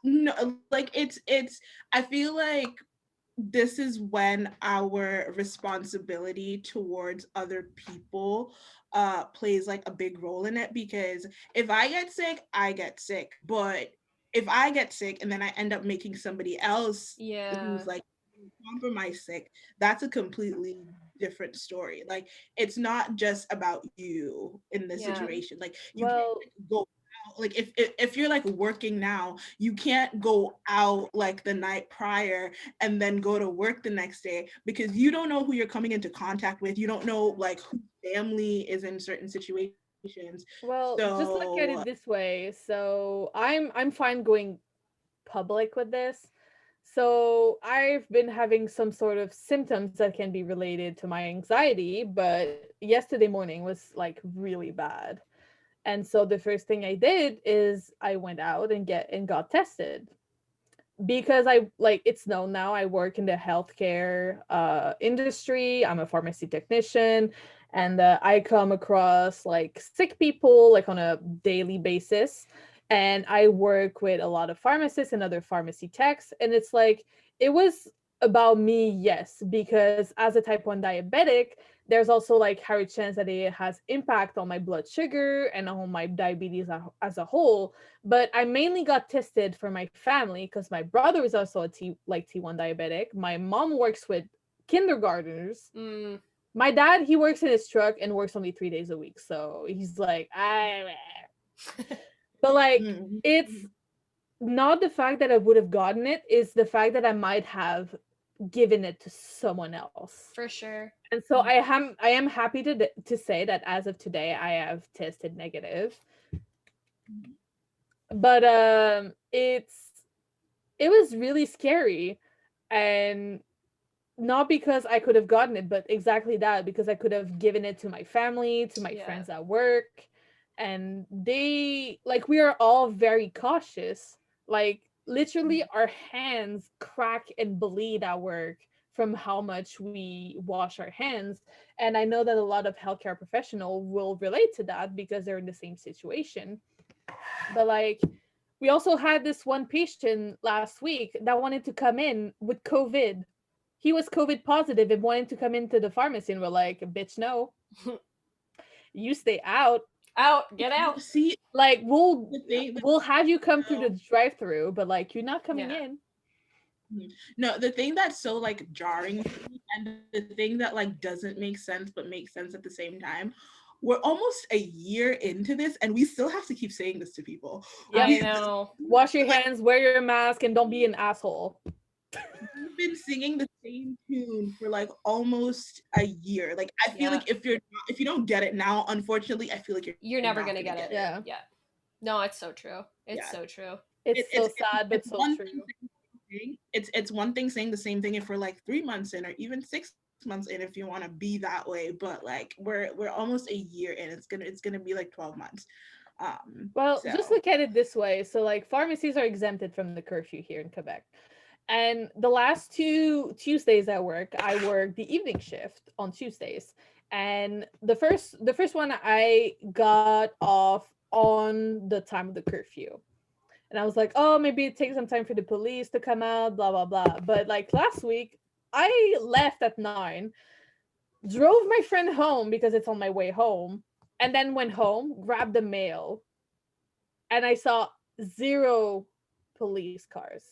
no, like it's I feel like this is when our responsibility towards other people plays like a big role in it, because if I get sick, I get sick. But if I get sick and then I end up making somebody else who's like compromised sick, that's a completely different story. Like it's not just about you in this situation. Like you can't go out, like if you're like working now, you can't go out like the night prior and then go to work the next day, because you don't know who you're coming into contact with. You don't know like who family is in certain situations. Well, just look at it this way. So I'm fine going public with this. So I've been having some sort of symptoms that can be related to my anxiety, but yesterday morning was like really bad. And so the first thing I did is I went out and got tested, because it's known now I work in the healthcare industry. I'm a pharmacy technician, and I come across like sick people like on a daily basis. And I work with a lot of pharmacists and other pharmacy techs, and it's like it was about me, yes, because as a type 1 diabetic, there's also like higher chance that it has impact on my blood sugar and on my diabetes as a whole. But I mainly got tested for my family because my brother is also a T1 diabetic. My mom works with kindergartners. My dad, he works in his truck and works only 3 days a week. So he's like, but like, it's not the fact that I would have gotten it, it's the fact that I might have given it to someone else. For sure. And so I am happy to say that as of today, I have tested negative. But it was really scary, and not because I could have gotten it, but exactly that, because I could have given it to my family, to my friends at work, and they, like, we are all very cautious. Like, literally our hands crack and bleed at work from how much we wash our hands. And I know that a lot of healthcare professionals will relate to that because they're in the same situation. But like, we also had this one patient last week that wanted to come in with COVID. He was COVID positive and wanted to come into the pharmacy, and we're like, bitch, no. You stay out. Get out. See, like, we'll have you come through the drive-through, but like, you're not coming in. No, the thing that's so like jarring for me, and the thing that like doesn't make sense but makes sense at the same time, we're almost a year into this and we still have to keep saying this to people. I know. Wash your hands, wear your mask, and don't be an asshole. We've been singing the same tune for like almost a year. Like, I feel like if you don't get it now, unfortunately, I feel like you're never gonna get it. Yeah. No, it's so true. It's so true. It's so sad, but so true. It's one thing saying the same thing if we're like 3 months in, or even 6 months in, if you want to be that way, but like we're almost a year in. It's gonna be like 12 months. Just look at it this way. So like, pharmacies are exempted from the curfew here in Quebec, and the last 2 Tuesdays at work, I work the evening shift on Tuesdays, and the first one I got off on the time of the curfew. And I was like, oh, maybe it takes some time for the police to come out, blah, blah, blah. But like last week, I left at 9, drove my friend home because it's on my way home, and then went home, grabbed the mail, and I saw 0 police cars.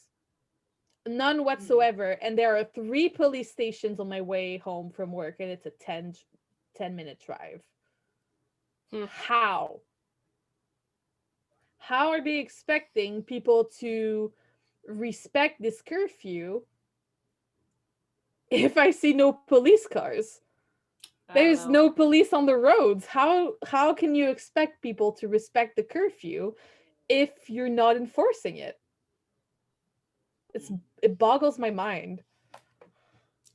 None whatsoever. And there are 3 police stations on my way home from work, and it's a 10-minute drive. How? How are they expecting people to respect this curfew if I see no police cars? There's no police on the roads. How can you expect people to respect the curfew if you're not enforcing it? It boggles my mind.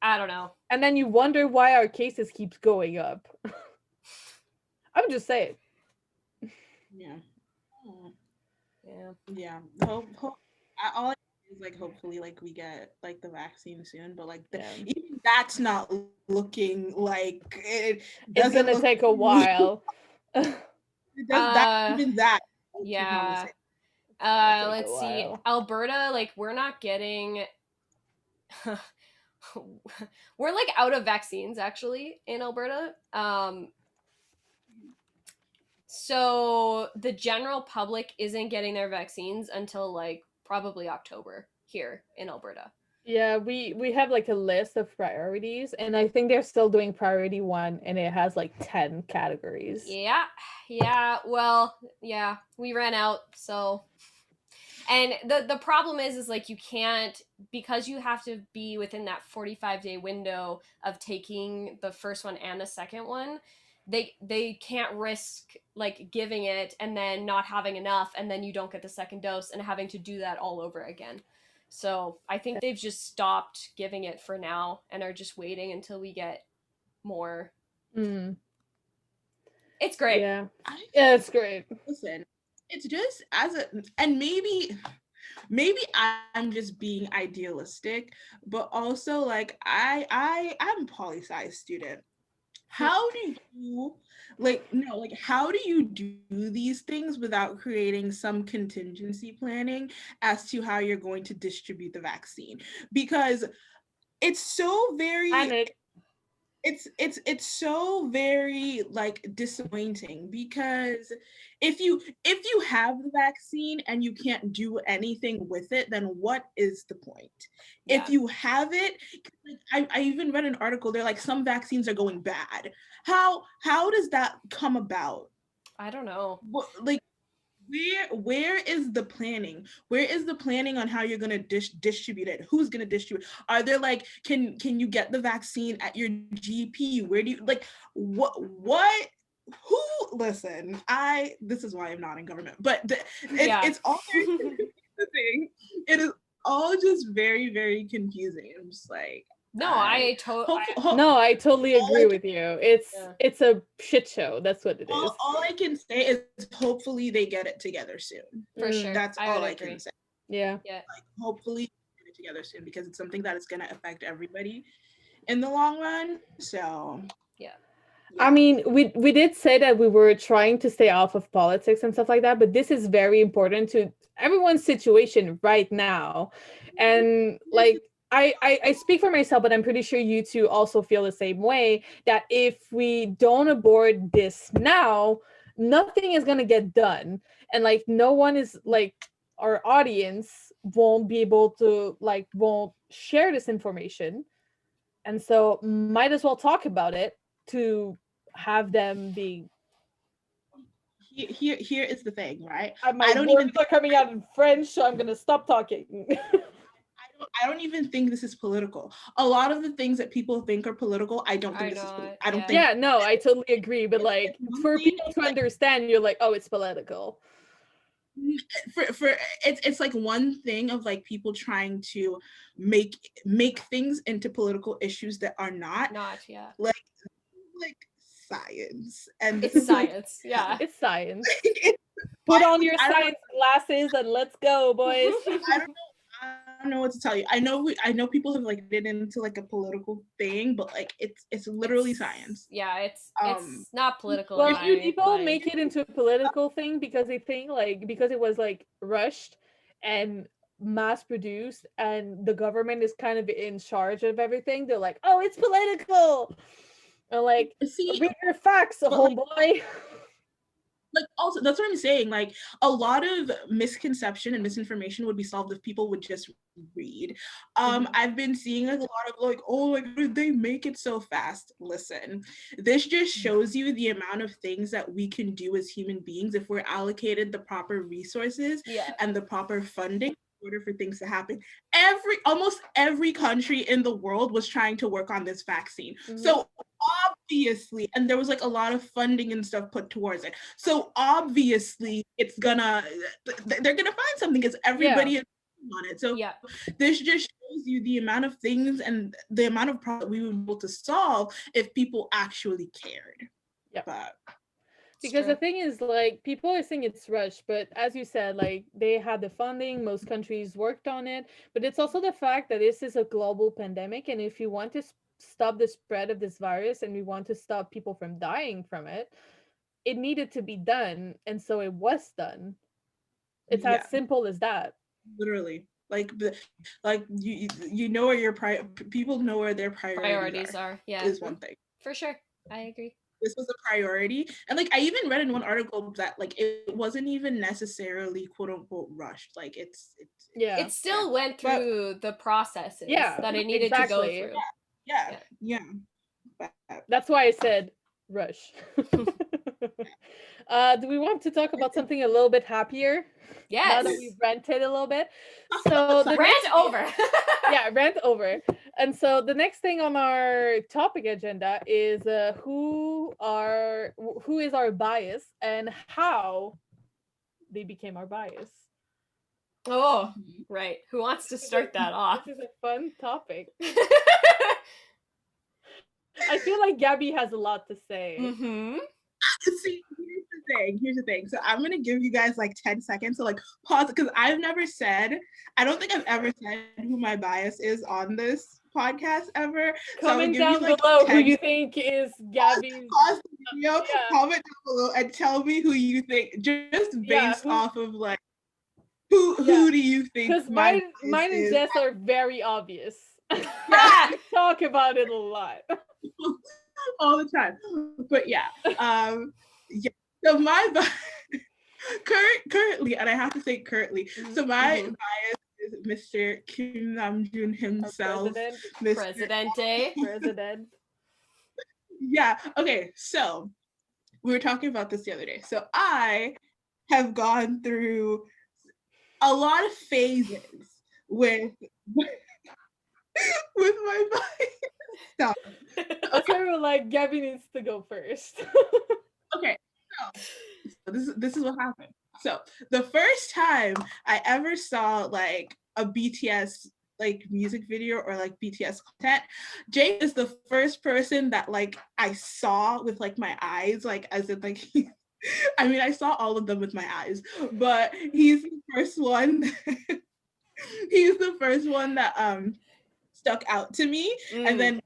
I don't know. And then you wonder why our cases keeps going up. I'm just saying. Yeah. Hope all I is like, hopefully like we get like the vaccine soon, but like even that's not looking like it's gonna take a while. Even that. Yeah. Let's see. Alberta, like, we're not getting we're like out of vaccines actually in Alberta. So the general public isn't getting their vaccines until like probably October here in Alberta. Yeah, we have like a list of priorities, and I think they're still doing priority 1, and it has like 10 categories. Yeah. Well, yeah, we ran out, so. And the problem is like, you can't, because you have to be within that 45-day window of taking the first one and the second one. They can't risk like giving it and then not having enough, and then you don't get the second dose and having to do that all over again. So I think they've just stopped giving it for now and are just waiting until we get more. It's great. Yeah, it's great. Listen, it's just and maybe I'm just being idealistic, but also like I'm a poli-sci student. How do you how do you do these things without creating some contingency planning as to how you're going to distribute the vaccine? Because it's so very it's so very like disappointing, because if you have the vaccine and you can't do anything with it, then what is the point? If you have it, I even read an article, they're like, some vaccines are going bad. How does that come about? I don't know. Like, where is the planning? Where is the planning on how you're gonna distribute it? Who's gonna distribute? Are there like, can you get the vaccine at your GP? Where do you like what who listen? This is why I'm not in government, but it's all very confusing. It is all just very, very confusing. I'm just like, I totally agree with you. It's a shit show. That's what it is. All I can say is hopefully they get it together soon. For sure. That's all I can say. Yeah. Like, hopefully get it together soon, because it's something that is going to affect everybody in the long run. So yeah. I mean, we did say that we were trying to stay off of politics and stuff like that, but this is very important to everyone's situation right now. And like, I speak for myself, but I'm pretty sure you two also feel the same way, that if we don't abort this now, nothing is going to get done. And like, no one is like, our audience won't be able to like, won't share this information. And so might as well talk about it to have them be. Here is the thing, right? My words are coming out in French, so I'm gonna stop talking. I don't even think this is political. A lot of the things that people think are political, I don't think this is political. I don't think. Yeah, no, I totally agree. But like, for people to understand, you're like, oh, it's political. For it's like one thing of like people trying to make things into political issues that are not. Like science, and it's science. Yeah, it's science. Put on your science glasses and let's go, boys. I don't know what to tell you. I know people have like been into like a political thing, but like it's literally science. Yeah, it's not political. Well, few people make it into a political thing because they think like, because it was like rushed and mass produced and the government is kind of in charge of everything. They're like, oh, it's political. And like, read your facts, homeboy. Like, also, that's what I'm saying. Like, a lot of misconception and misinformation would be solved if people would just read. I've been seeing like a lot of like, oh, like, did they make it so fast? Listen, this just shows you the amount of things that we can do as human beings if we're allocated the proper resources and the proper funding in order for things to happen. Almost every country in the world was trying to work on this vaccine. So obviously, and there was like a lot of funding and stuff put towards it. So obviously they're gonna find something, because everybody is on it. So this just shows you the amount of things and the amount of problems we would be able to solve if people actually cared. But because the thing is, like, people are saying it's rushed, but as you said, like, they had the funding, most countries worked on it, but it's also the fact that this is a global pandemic, and if you want to stop the spread of this virus and we want to stop people from dying from it, it needed to be done, and so it was done. It's as simple as that. Literally. Like you know where your people know where their priorities are. Is one thing. For sure. I agree. This was a priority. And like, I even read in one article that like it wasn't even necessarily quote unquote rushed. Like it still went through the processes that it needed to go through. Yeah. That's why I said rush. Do we want to talk about something a little bit happier? Yes. Now that we've ranted a little bit. So rant over. Rant over. And so the next thing on our topic agenda is who is our bias and how they became our bias. Oh, right. Who wants to start that off? This is a fun topic. I feel like Gabby has a lot to say. See, here's the thing. So I'm gonna give you guys like 10 seconds to like pause, because I don't think I've ever said who my bias is on this podcast ever. Comment down below who you think is Gabby's. Pause the video, comment down below and tell me who you think, just based off of like Who do you think? Because mine and Jess are very obvious. We talk about it a lot. All the time. But yeah. Yeah. So my currently, and I have to say currently, so my bias is Mr. Kim Namjoon himself. President. Yeah. Okay. So we were talking about this the other day. So I have gone through a lot of phases with my bias. Okay, we're like, Gabby needs to go first. Okay. So this is what happened. So the first time I ever saw like a BTS like music video or like BTS content, Jay is the first person that like I saw with like my eyes, like as in like I mean I saw all of them with my eyes, but he's the first one. He's the first one that stuck out to me, and then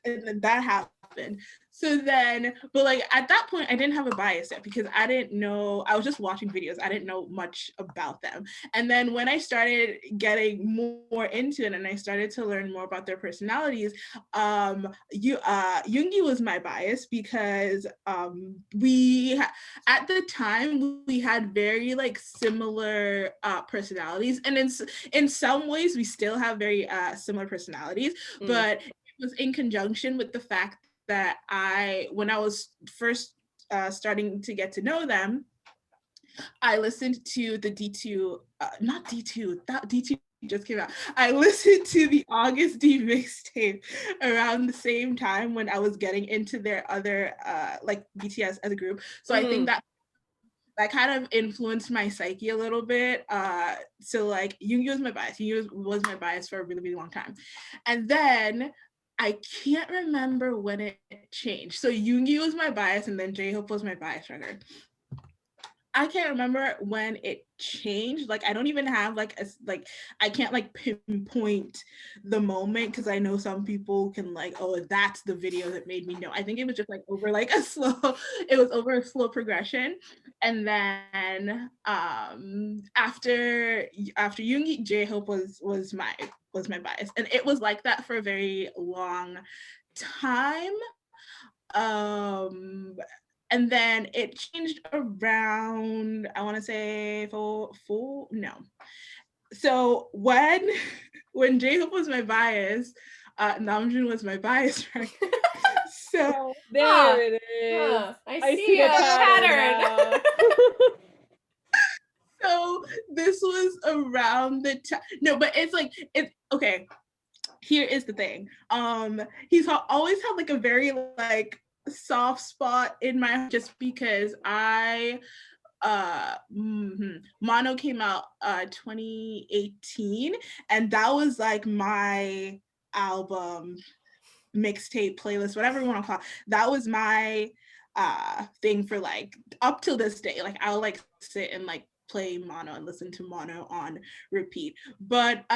that happened. So then, but like at that point, I didn't have a bias yet because I didn't know, I was just watching videos. I didn't know much about them. And then when I started getting more into it and I started to learn more about their personalities, Yoongi was my bias because at the time we had very like similar personalities, and in some ways we still have very similar personalities, but was in conjunction with the fact that when I was first starting to get to know them, I listened to the D2, not D2, that D2 just came out. I listened to the August D mixtape around the same time when I was getting into their other like BTS as a group. So I think that kind of influenced my psyche a little bit. So like Yoongi was my bias. Yoongi was my bias for a really, really long time. And then I can't remember when it changed. So Yoongi was my bias and then J-Hope was my bias record. I can't remember when it changed. Like I don't even have like I can't like pinpoint the moment because I know some people can like, oh, that's the video that made me know. I think it was just like over like a slow progression. And then after Yoongi, J-Hope was my bias. And it was like that for a very long time. And then it changed around, I want to say no. So when J-Hope was my bias, Namjoon was my bias, right? So there it is. I see a pattern. So this was around the time. No, but it's okay. Here is the thing. He's always had like a very like soft spot in my heart just because Mono came out 2018, and that was like my album, mixtape, playlist, whatever you want to call it. That was my thing for like up till this day. Like I'll like sit and like play Mono and listen to Mono on repeat. But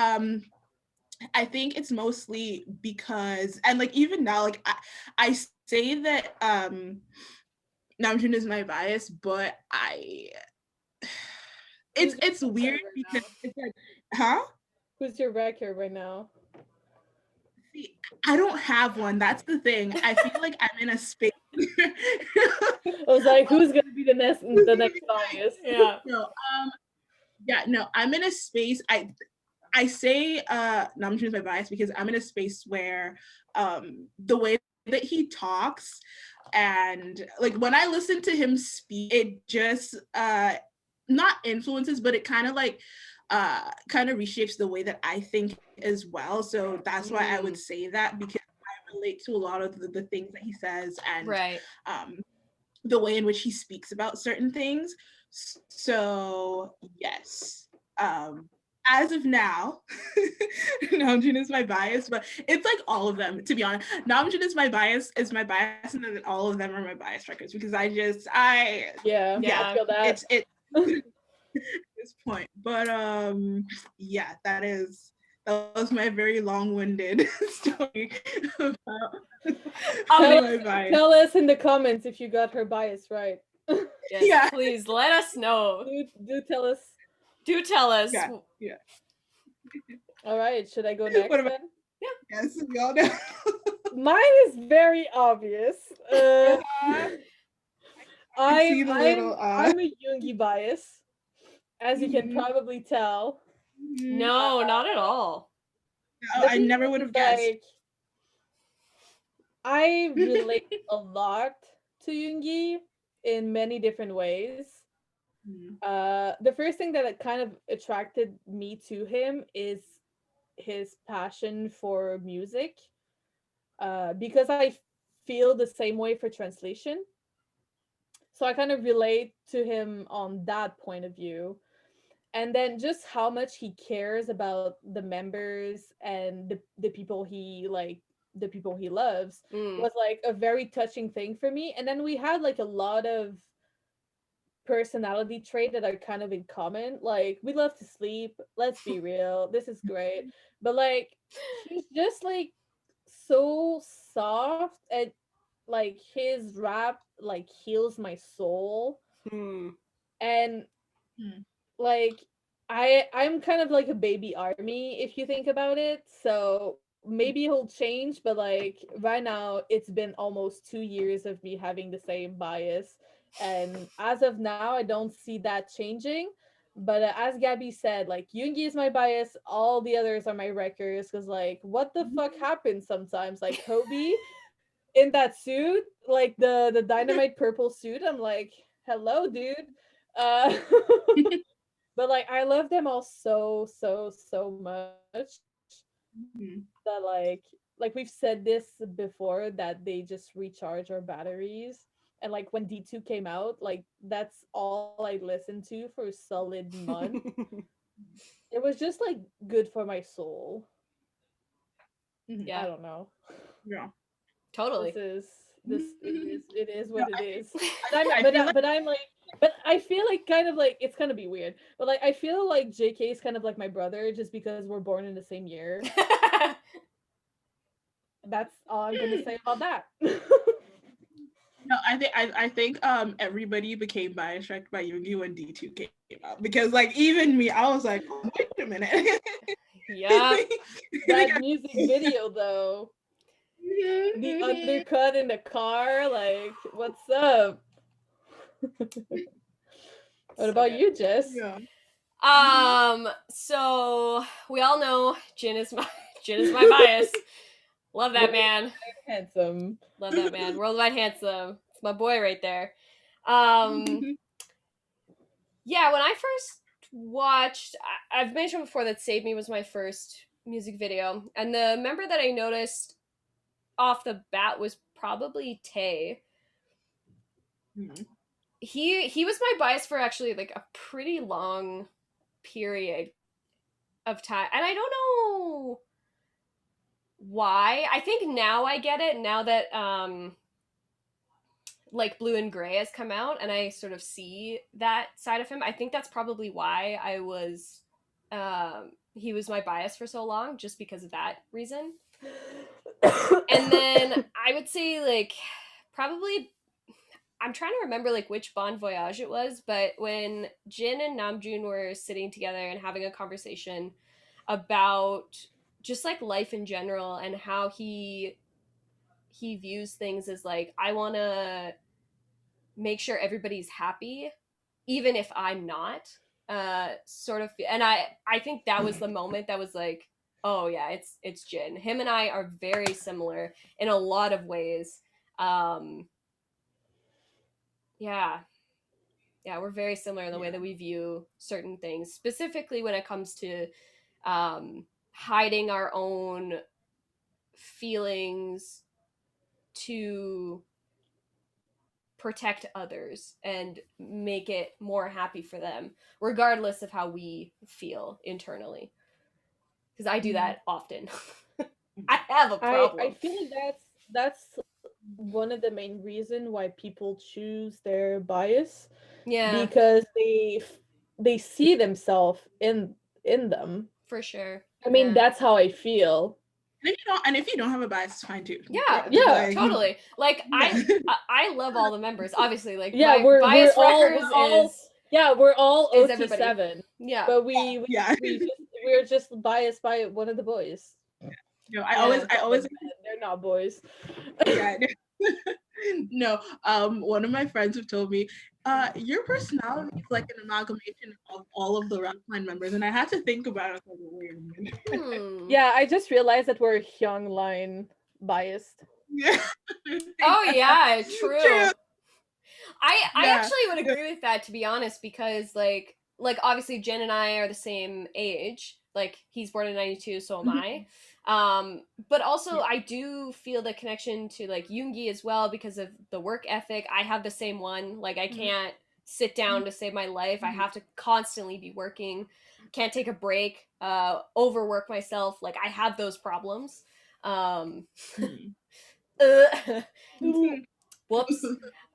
I think it's mostly because, and like even now, like I say that Namjoon is my bias, but it's weird because it's like, huh? Who's your record right now? See, I don't have one. That's the thing. I feel like I'm in a space. I was like, who's gonna be the next bias? Yeah. No, I'm in a space. I say Namjoon is my bias because I'm in a space where the way that he talks and like when I listen to him speak, it just not influences, but it kind of like kind of reshapes the way that I think as well. So that's why I would say that, because I relate to a lot of the things that he says and the way in which he speaks about certain things. So yes. As of now, Namjoon is my bias, but it's like all of them, to be honest. Namjoon is my bias, and then all of them are my bias records because I feel that. It's this point. But yeah, that was my very long-winded story about my bias. Tell us in the comments if you got her bias right. Yes, please let us know. Do tell us. Do tell us. Yeah. All right, should I go next then? Yeah. Yes, we all know. Mine is very obvious. I'm a Yoongi bias, as you can probably tell. No, not at all. No, I never would have guessed. Like, I relate a lot to Yoongi in many different ways. The first thing that kind of attracted me to him is his passion for music, because I feel the same way for translation. So I kind of relate to him on that point of view. And then just how much he cares about the members and the people he the people he loves was like a very touching thing for me. And then we had like a lot of personality trait that are kind of in common. Like, we love to sleep, let's be real, this is great. But like, he's just like so soft, and like his rap like heals my soul. And like, I'm kind of like a baby army, if you think about it. So maybe he'll change, but like right now it's been almost 2 years of me having the same bias, and as of now I don't see that changing. But as Gabby said, like, Yoongi is my bias, all the others are my wreckers, because like, what the fuck happens sometimes? Like, Kobe in that suit, like the dynamite purple suit, I'm like, hello dude. uh But like, I love them all so much that like we've said this before, that they just recharge our batteries. And like, when D2 came out, like, that's all I listened to for a solid month. It was just like good for my soul. Yeah. I don't know. Yeah. Totally. It is what it is. But I feel like kind of like, it's gonna be weird, but like, I feel like JK is kind of like my brother, just because we're born in the same year. That's all I'm gonna say about that. No, I think everybody became bias tracked by Yoongi when D2 came out, because like, even me, I was like, oh, wait a minute. Yeah. That music video though. The undercut in the car, like, what's up? What about you, Jess? Yeah. So we all know Jin is my bias. Love that man. Handsome. Love that man. Worldwide handsome. It's my boy right there. Yeah, when I first watched, I've mentioned before that Save Me was my first music video, and the member that I noticed off the bat was probably Tae. He was my bias for actually like a pretty long period of time, and I don't know why. I think now I get it, now that like Blue and Gray has come out and I sort of see that side of him. I think that's probably why I was he was my bias for so long, just because of that reason. And then I would say like probably, I'm trying to remember like which Bon Voyage it was, but when Jin and Namjoon were sitting together and having a conversation about just like life in general and how he views things as like, I want to make sure everybody's happy even if I'm not, sort of. And I think that was the moment that was like, oh yeah, it's Jin. Him and I are very similar in a lot of ways. Yeah, we're very similar in the way that we view certain things, specifically when it comes to hiding our own feelings to protect others and make it more happy for them, regardless of how we feel internally. Because I do that often. I have a problem. I feel like that's one of the main reasons why people choose their bias. Yeah. Because they see themselves in them. For sure. I mean, that's how I feel. And if you don't have a bias, it's fine too. Yeah, like, totally. Like, I love all the members, obviously. Like, yeah, my bias wreckers is Yeah, we're all OT7. Yeah. But we're just biased by one of the boys. No, I always they're not boys. Yeah. No, one of my friends have told me, your personality is like an amalgamation of all of the Rockline members, and I had to think about it. Wait a minute. Yeah, I just realized that we're Hyung Line biased. Yeah. Oh yeah, true. I actually would agree with that, to be honest, because like obviously Jen and I are the same age. Like he's born in 92, so am I. But also I do feel the connection to like Yoongi as well because of the work ethic. I have the same one. Like I can't sit down to save my life. I have to constantly be working. Can't take a break. Overwork myself. Like I have those problems. Whoops.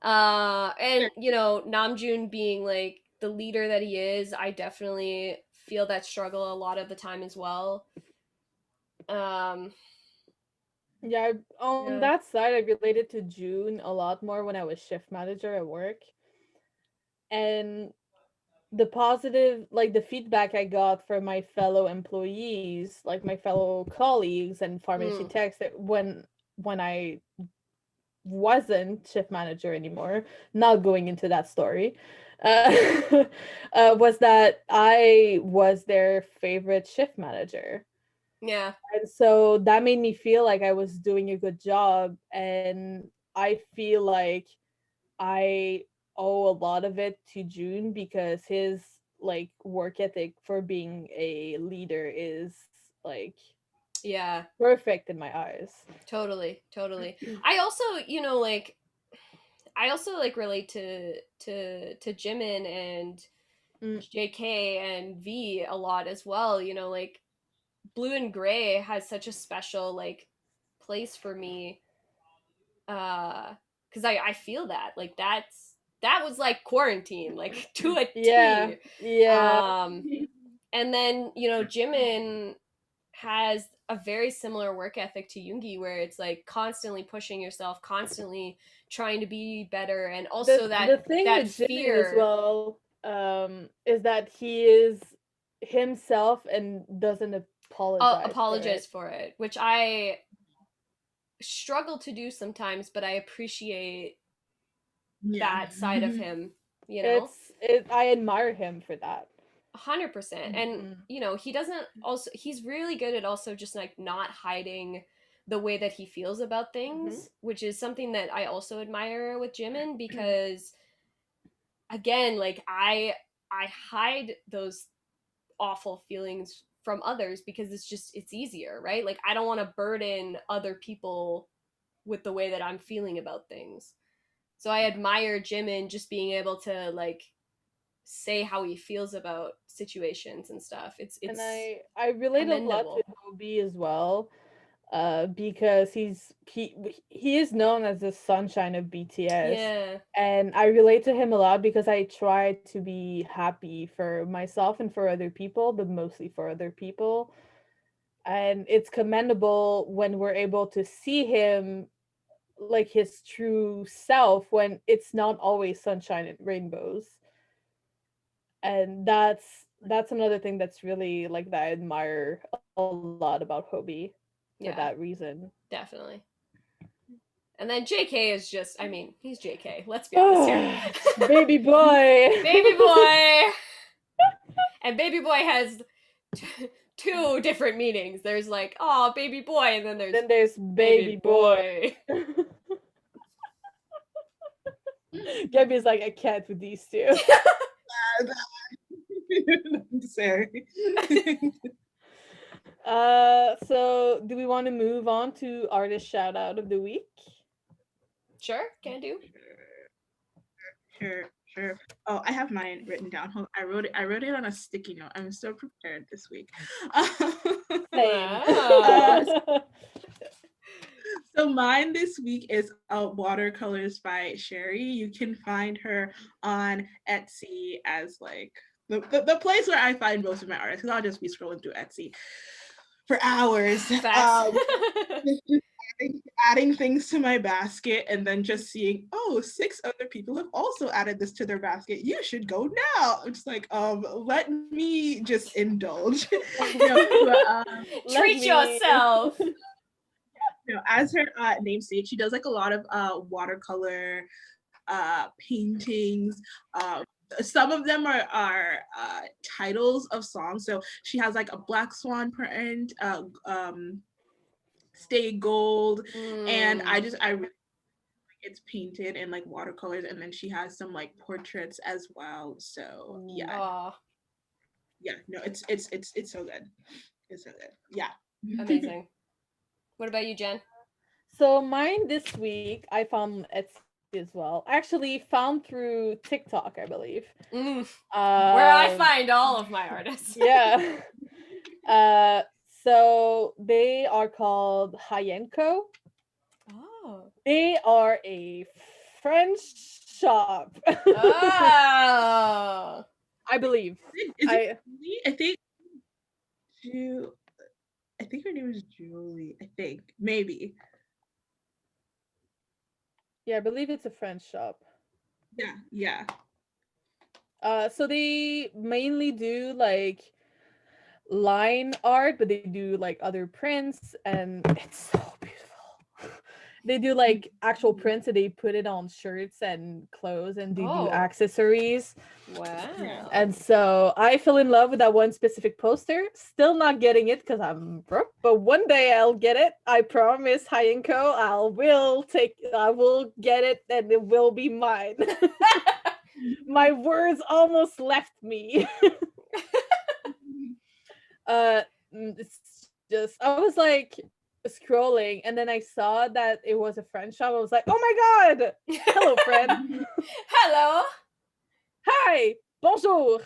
And you know, Namjoon being like the leader that he is, I definitely feel that struggle a lot of the time as well. Yeah, on that side, I related to June a lot more when I was shift manager at work. And the positive, like the feedback I got from my fellow employees, like my fellow colleagues and pharmacy techs, that when I wasn't shift manager anymore, not going into that story, was that I was their favorite shift manager. Yeah. And so that made me feel like I was doing a good job, and I feel like I owe a lot of it to June because his like work ethic for being a leader is like perfect in my eyes. Totally. I also, you know, like I also like relate to Jimin and JK and V a lot as well, you know, like Blue and Gray has such a special like place for me because I feel that like that was like quarantine like to a T. And then you know Jimin has a very similar work ethic to Yoongi where it's like constantly pushing yourself, constantly trying to be better, and also the thing that with fear Jimin as well is that he is himself and doesn't apologize for it, which I struggle to do sometimes, but I appreciate that side of him, you know. I admire him for that. 100%. And you know, he's really good at also just like not hiding the way that he feels about things, which is something that I also admire with Jimin because again, like I hide those awful feelings from others because it's easier, right? Like I don't want to burden other people with the way that I'm feeling about things. So I admire Jimin just being able to like say how he feels about situations and stuff. It's and I relate a lot to Hobie as well, because he is known as the sunshine of BTS. Yeah. And I relate to him a lot because I try to be happy for myself and for other people, but mostly for other people. And it's commendable when we're able to see him like his true self when it's not always sunshine and rainbows. And that's another thing that's really like that I admire a lot about Hobie for that reason. Definitely. And then JK is just, I mean, he's JK. Let's be honest here. Baby boy. Baby boy. And baby boy has two different meanings. There's like, oh, baby boy, and then there's baby boy. Gabby's like, I can't with these two. Sorry. So do we want to move on to artist shout out of the week? Sure, can do. Sure. Oh, I have mine written down. I wrote it on a sticky note. I'm so prepared this week. So mine this week is Watercolors by Sherry. You can find her on Etsy as like the place where I find most of my artists, because I'll just be scrolling through Etsy for hours. adding things to my basket and then just seeing, oh, 6 other people have also added this to their basket. You should go now. I'm just like, let me just indulge. Treat yourself. As her name states, she does like a lot of watercolor paintings. Some of them are titles of songs. So she has like a Black Swan print, Stay Gold, and I really like it's painted in like watercolors, and then she has some like portraits as well. So yeah, no, it's so good. It's so good. Yeah, amazing. What about you, Jen? So mine this week I found Etsy as well. Actually found through TikTok, I believe. Where I find all of my artists. Yeah. So they are called Hyenko. Oh. They are a French shop. Oh. I believe. I think her name is Julie. I think maybe. Yeah, I believe it's a French shop. Yeah. So they mainly do like line art, but they do like other prints, and it's so beautiful. They do like actual prints, and they put it on shirts and clothes, and they do accessories. Wow. And so I fell in love with that one specific poster. Still not getting it because I'm broke, but one day I'll get it. I promise, Hyenko. I will get it, and it will be mine. My words almost left me. It's just, I was like scrolling, and then I saw that it was a French shop. I was like, oh my god, hello friend. Hello, hi, bonjour.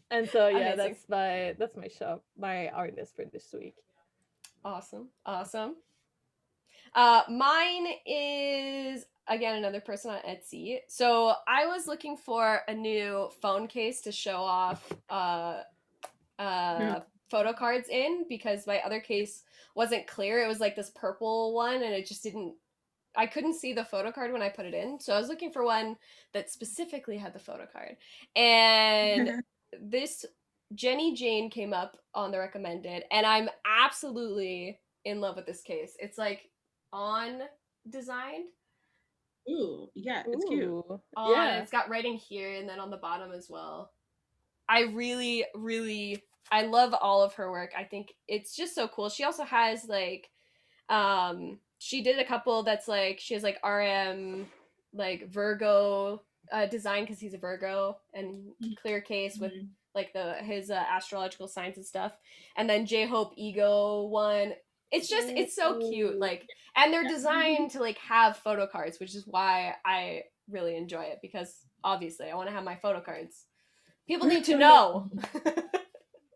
And so yeah, amazing. that's my shop, my artist for this week. Awesome. Mine is again another person on Etsy. So I was looking for a new phone case to show off photo cards in, because my other case wasn't clear. It was like this purple one, and it just didn't, I couldn't see the photo card when I put it in. So I was looking for one that specifically had the photo card. And this Jenny Jane came up on the recommended, and I'm absolutely in love with this case. It's like on designed. Ooh, yeah, it's cute. Yeah, it's got writing here and then on the bottom as well. I really, really, I love all of her work. I think it's just so cool. She also has like, she did a couple that's like, she has like RM, like Virgo design, because he's a Virgo, and clear case with like his astrological signs and stuff. And then J-Hope Ego one. It's just, it's so cute. Like, and they're designed to like have photo cards, which is why I really enjoy it, because obviously I want to have my photo cards. People need to know.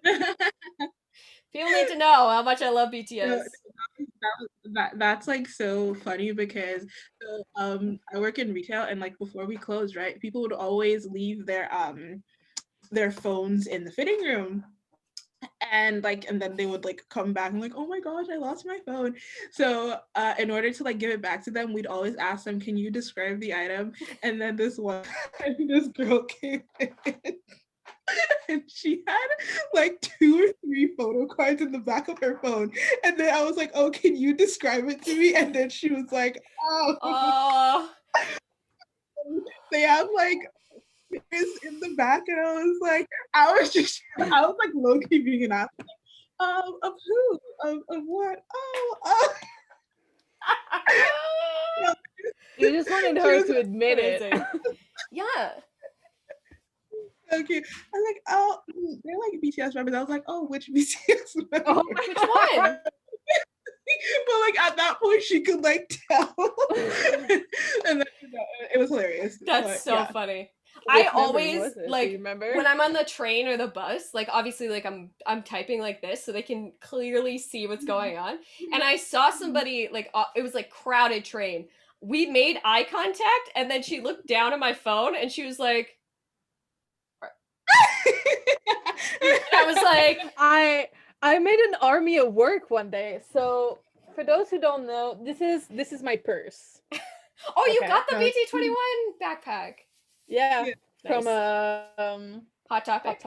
People need to know how much I love BTS. That's like so funny, because I work in retail, and like before we closed, right, people would always leave their phones in the fitting room, and then they would like come back and like, oh my gosh, I lost my phone. So in order to like give it back to them, we'd always ask them, can you describe the item? And then this girl came in, and she had like 2 or 3 photo cards in the back of her phone. And then I was like, oh, can you describe it to me? And then she was like, oh. They have like in the back, and I was like low-key being an ass. Of who? Of what? Oh. You just wanted her to admit it. Yeah. Okay. I was like, oh, they're like BTS members. I was like, oh, which BTS member? Oh, which one? But like at that point, she could like tell, and then it was hilarious. That's so funny. I always like remember when I'm on the train or the bus, like obviously like I'm typing like this so they can clearly see what's going on. And I saw somebody like it was like crowded train. We made eye contact, and then she looked down at my phone and she was like, I was like, I made an army of work one day. So for those who don't know, this is my purse. Oh, you got the BT21 backpack. Yeah, nice. From Hot Topic.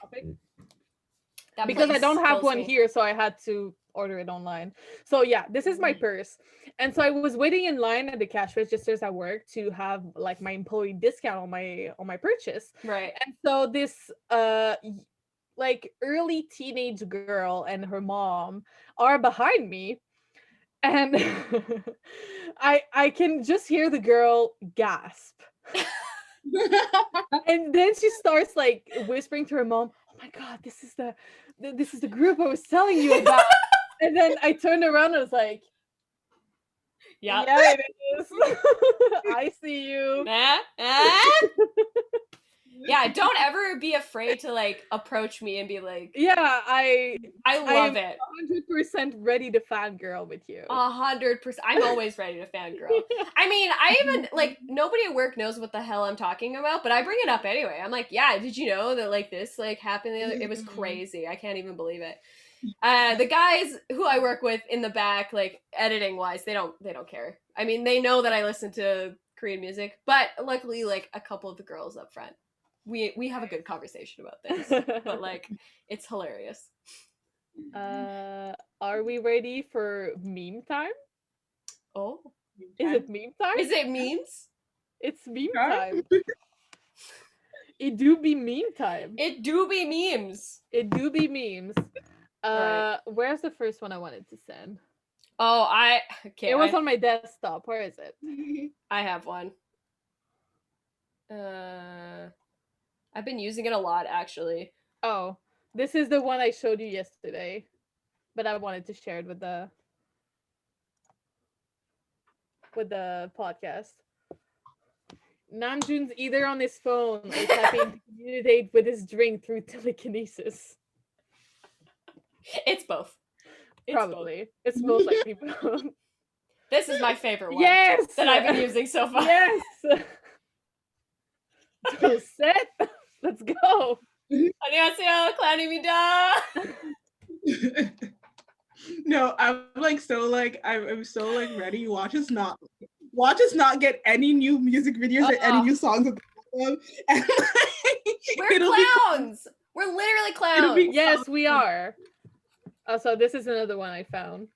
Because I don't have one here, so I had to order it online. So yeah, this is my purse. And so I was waiting in line at the cash registers at work to have like my employee discount on my purchase. Right. And so this like early teenage girl and her mom are behind me. And I can just hear the girl gasp. And then she starts like whispering to her mom, "Oh my god, this is the group I was telling you about." And then I turned around and was like, yeah, it is. I see you. Yeah, don't ever be afraid to like approach me and be like, yeah, I love it. 100% ready to fangirl with you. 100%. I'm always ready to fangirl. I mean, I even like nobody at work knows what the hell I'm talking about, but I bring it up anyway. I'm like, yeah, did you know that like this like happened the other? It was crazy. I can't even believe it. The guys who I work with in the back, like editing wise, they don't care. I mean, they know that I listen to Korean music, but luckily, like a couple of the girls up front, we have a good conversation about things. But like, it's hilarious. Are we ready for meme time? Oh, is it meme time? Is it memes? It's meme time. It do be meme time. It do be memes. It do be memes. Right. Where's the first one I wanted to send? Oh, okay. It was on my desktop. Where is it? I have one. I've been using it a lot, actually. Oh, this is the one I showed you yesterday, but I wanted to share it with the podcast. Namjoon's either on his phone or typing to communicate with his drink through telekinesis. It's both. Probably. It's most likely both. This is my favorite one. Yes! That I've been using so far. Yes! So set. Let's go. 안녕하세요, clown입니다. No, I'm so ready. Watch us not get any new music videos or any new songs of them. And, we're clowns. We're literally clowns. Yes, we are. Also, this is another one I found.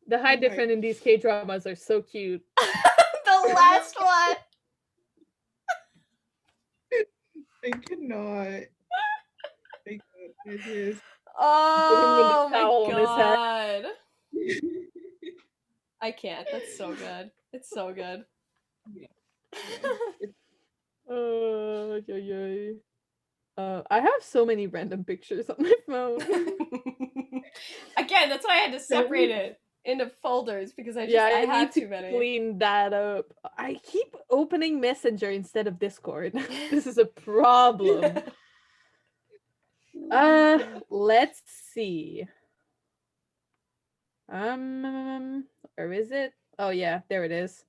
The high different in these K-dramas are so cute. The last one. I cannot. It is. Oh my god. I can't. That's so good. It's so good. I have so many random pictures on my phone. Again, that's why I had to separate it into folders because I have too many. Clean that up. I keep opening Messenger instead of Discord. This is a problem. Let's see. Where is it? Oh yeah, there it is.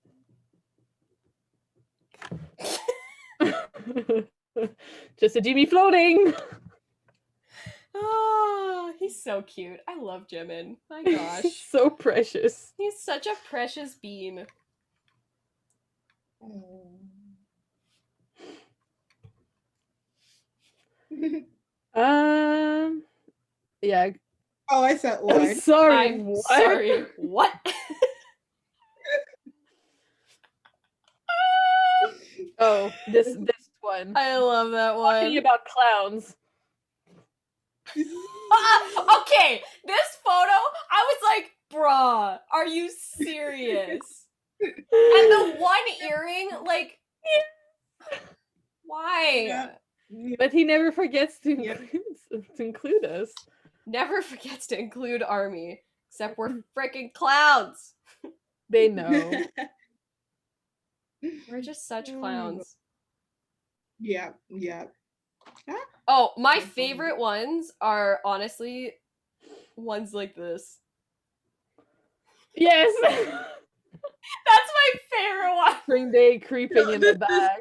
Just a Jimmy floating. Oh, he's so cute. I love Jimin. My gosh. He's so precious. He's such a precious bean. Yeah. Oh, I said Lord. I'm sorry. I'm sorry. What? Oh, this one. I love that one. Talking about clowns. Okay, this photo, I was like, bruh, are you serious? And the one earring, like, why? Yeah. But he never forgets to include us. Never forgets to include ARMY, except we're freaking clowns. They know. We're just such clowns. Yeah. Oh, my favorite ones are honestly ones like this. Yes. That's my favorite one. Spring Day creeping in the back.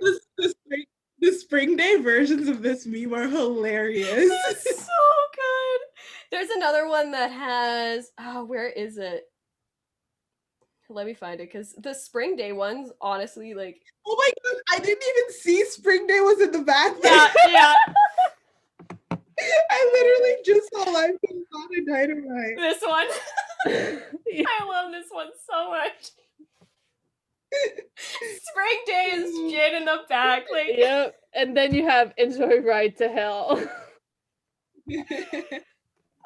The Spring Day versions of this meme are hilarious. It's so good. There's another one that has, where is it? Let me find it, because the Spring Day ones, honestly, like... Oh my god, I didn't even see Spring Day was in the back. Yeah. I literally just saw Life Goes On and Dynamite. This one. I love this one so much. Spring Day is Jin in the back. Like, yep. And then you have Enjoy Ride to Hell.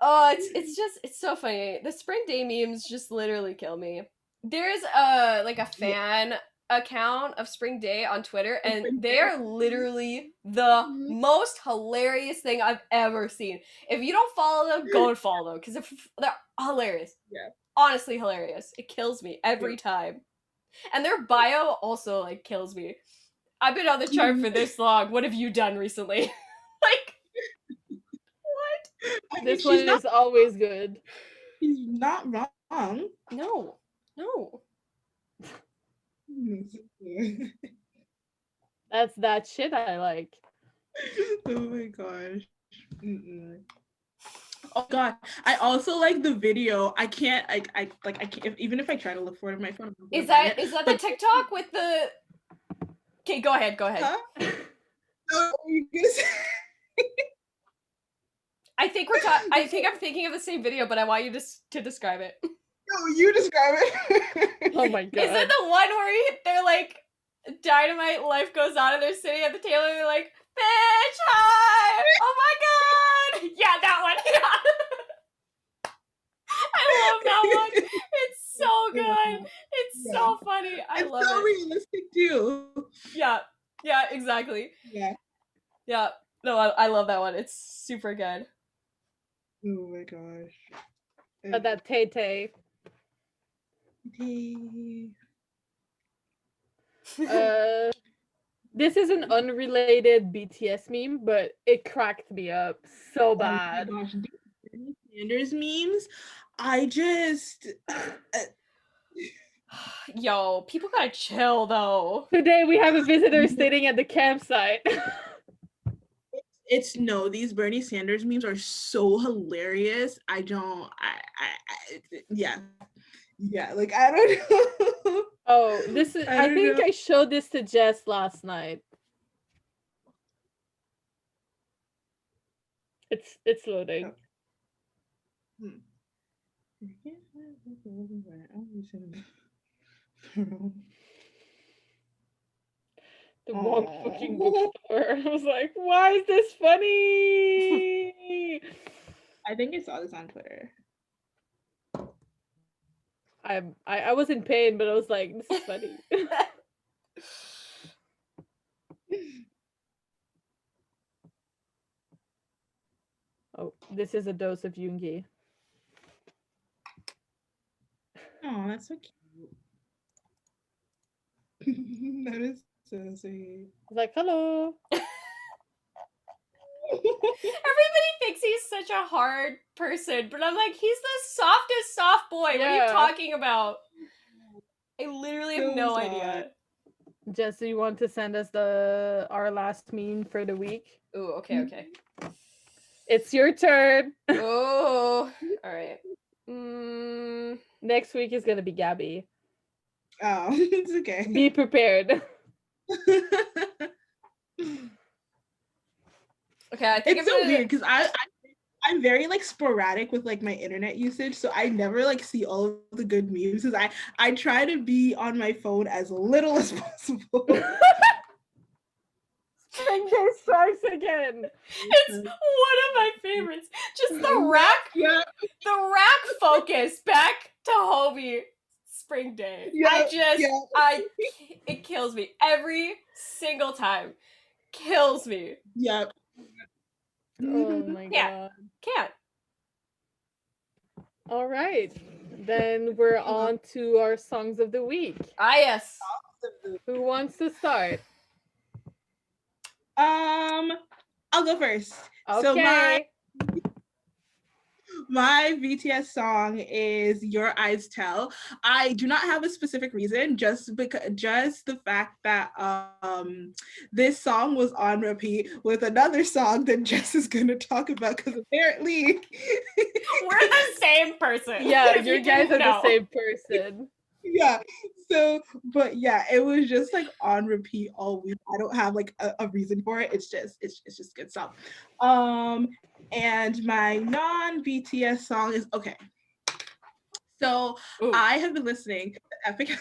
Oh, it's so funny. The Spring Day memes just literally kill me. There's a fan account of Spring Day on Twitter, and they are literally the most hilarious thing I've ever seen. If you don't follow them, go and follow them, because they're hilarious. Yeah. Honestly hilarious. It kills me every time. And their bio also like kills me. I've been on the chart for this long. What have you done recently? Like, what? I mean, this one is always good. He's not wrong. No. That's that shit I like. Oh my gosh. Oh god, I also like the video. I can't even if I try to look for it on my phone. Is that the TikTok with the... Okay, go ahead. Huh? No, you gonna say... I think I'm thinking of the same video, but I want you to describe it. No, you describe it. Oh my god. Is it the one where they're like, Dynamite, Life Goes On, and they're sitting at the table and they're like, bitch, hi! Oh my god! Yeah, that one. Yeah. I love that one. It's so good. It's so funny. I love it. It's so realistic too. Yeah, exactly. Yeah. No, I love that one. It's super good. Oh my gosh. That Tay-Tay. This is an unrelated BTS meme, but it cracked me up so bad. Oh my gosh, Sanders memes. I just Yo, people gotta chill though. Today we have a visitor sitting at the campsite. These Bernie Sanders memes are so hilarious. Yeah, like I don't know. Oh, this is I think I showed this to Jess last night. It's loading. The one fucking bookstore. I was like, why is this funny? I think I saw this on Twitter. I was in pain, but I was like, this is funny. Oh, this is a dose of Yoongi. Oh, that's so cute. That is so sweet. I was like, hello. Everybody thinks he's such a hard person, but I'm like, he's the softest soft boy. Yeah. What are you talking about? I literally have no idea. Jess, do you want to send us our last meme for the week? Ooh, okay. It's your turn. Oh, all right. Next week is gonna be Gabby. Oh, it's okay. Be prepared. Okay, I think it's so weird because I'm very like sporadic with like my internet usage, so I never like see all of the good memes. Because I try to be on my phone as little as possible. Spring Day strikes again. It's one of my favorites. Just the rack, the rack focus back to Hobie. Spring Day. It kills me every single time. Kills me. Yep. Oh my god. Can't. All right. Then we're on to our songs of the week. Ah, yes. Who wants to start? I'll go first. Okay. So my BTS song is Your Eyes Tell. I do not have a specific reason, just the fact that this song was on repeat with another song that Jess is gonna talk about, because apparently we're the same person. Yeah, you guys are the same person. Yeah. So, but yeah, it was just like on repeat all week. I don't have like a reason for it. It's just good stuff. And my non-BTS song is okay. So Ooh. I have been listening to Epic.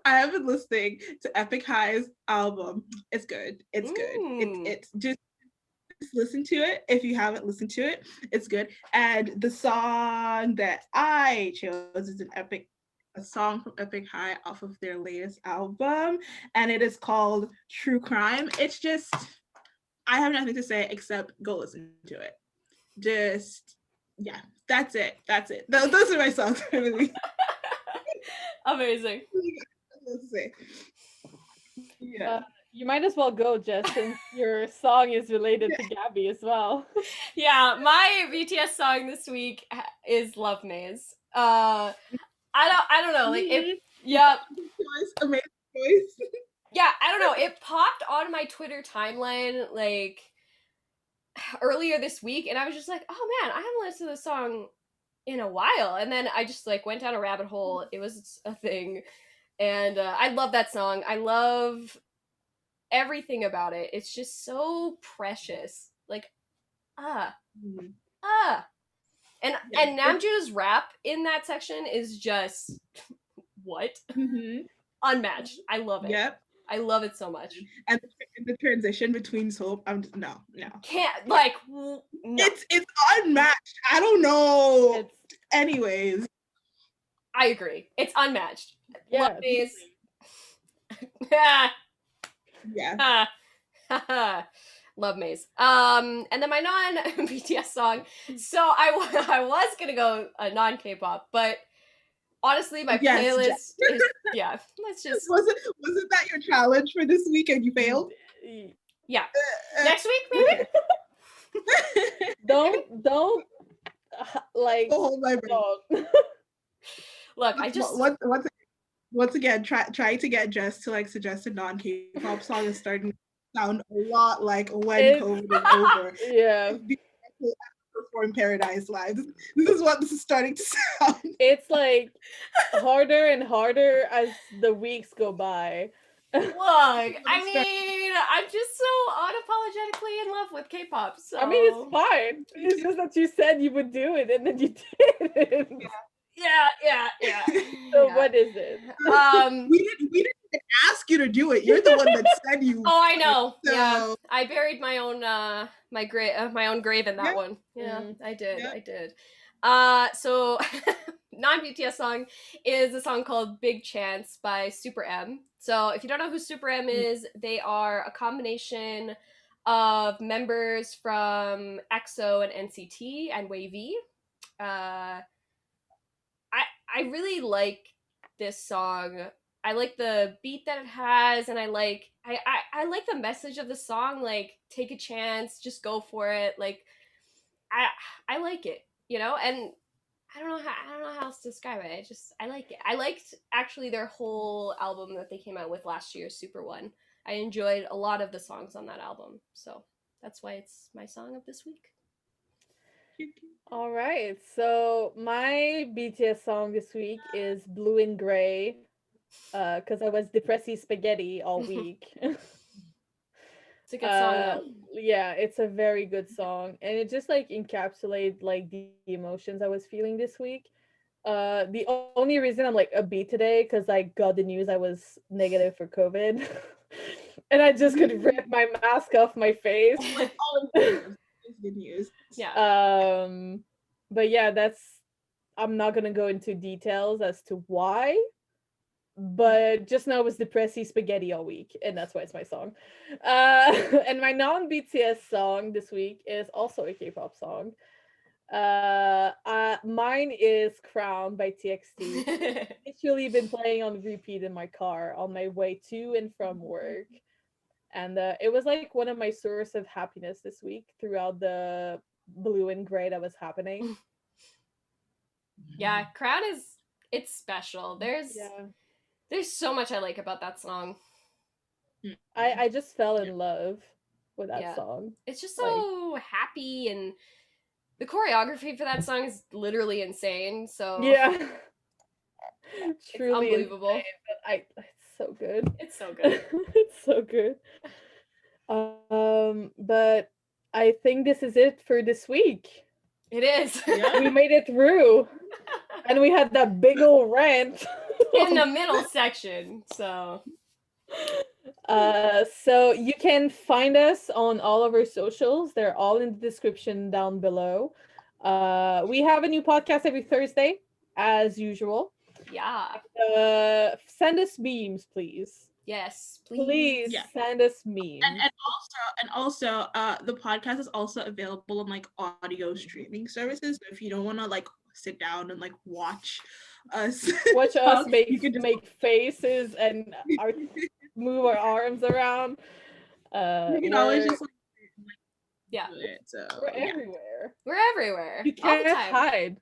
I have been listening to Epic High's album. It's good. It's good. It's just listen to it if you haven't listened to it. It's good. And the song that I chose is a song from Epic High off of their latest album, and it is called True Crime. It's just, I have nothing to say except go listen to it. Just, yeah, that's it. That's it. Those are my songs for the week. Amazing. Let's see. Yeah. You might as well go, Jess, since your song is related to Gabby as well. Yeah, my BTS song this week is Love Maze. I don't know, like it. Yeah. Amazing choice. Yeah, I don't know. It popped on my Twitter timeline like earlier this week, and I was just like, oh man, I haven't listened to this song in a while. And then I just like went down a rabbit hole. It was a thing, and I love that song. I love everything about it. It's just so precious. Like, and Namjoon's rap in that section is just what? Unmatched. I love it. Yep. I love it so much. And the transition between Soap, no. Can't, like, no. It's unmatched. I don't know. Anyways. I agree. It's unmatched. Yeah. Love these. Yeah. Love Maze. And then my non-BTS song. So I was gonna go a non-K-pop, but honestly, my playlist is let's just. Was it that your challenge for this week and you failed? Yeah. Next week, maybe. Don't like. Hold my breath. Look, I just once again try to get Jess to like suggest a non-K-pop song is starting to sound a lot like when COVID is over. Yeah. Perform Paradise Live. This is what this is starting to sound. It's like harder and harder as the weeks go by. Look, I mean, I'm just so unapologetically in love with K-pop. So I mean, it's fine. It's just that you said you would do it and then you didn't. Yeah. So what is it? We didn't ask you to do it. You're the one that said you. Oh, I know. So. Yeah, I buried my own my own grave in that one. Yeah, I did. So non-BTS song is a song called Big Chance by Super M. So if you don't know who Super M is, they are a combination of members from EXO and NCT and Wavy. I really like this song. I like the beat that it has, and I like the message of the song. Like, take a chance, just go for it. Like, I like it, you know. And I don't know how else to describe it. I like it. I liked actually their whole album that they came out with last year, Super One. I enjoyed a lot of the songs on that album, so that's why it's my song of this week. All right, so my BTS song this week is Blue and Gray, because I was depressy spaghetti all week. It's a good song. Yeah, it's a very good song, and it just like encapsulates like the emotions I was feeling this week. The only reason I'm like upbeat today because I got the news I was negative for COVID, and I just could rip my mask off my face. Good news. Yeah. But yeah, I'm not gonna go into details as to why, but just know it was depressy spaghetti all week, and that's why it's my song. And my non-BTS song this week is also a K-pop song. Mine is Crown by TXT. Literally been playing on repeat in my car on my way to and from work. And it was like one of my source of happiness this week throughout the blue and gray that was happening. Yeah, Crown it's special. There's so much I like about that song. I just fell in love with that song. It's just so happy, and the choreography for that song is literally insane. So Truly unbelievable. Insane, but it's so good. It's so good. It's so good. But I think this is it for this week. It is. Yeah. We made it through. And we had that big old rant in the middle section. So you can find us on all of our socials. They're all in the description down below. We have a new podcast every Thursday, as usual. Yeah. Send us memes, please. Yes, please send us memes. And also, the podcast is also available on like audio streaming services. So if you don't want to like sit down and like watch us make faces and move our arms around, you can always just we're everywhere. We're everywhere. You can't hide.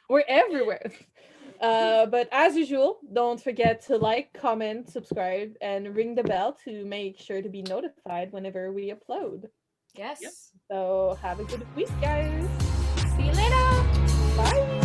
We're everywhere. But as usual, don't forget to like, comment, subscribe, and ring the bell to make sure to be notified whenever we upload. Yes. So have a good week, guys. See you later. Bye.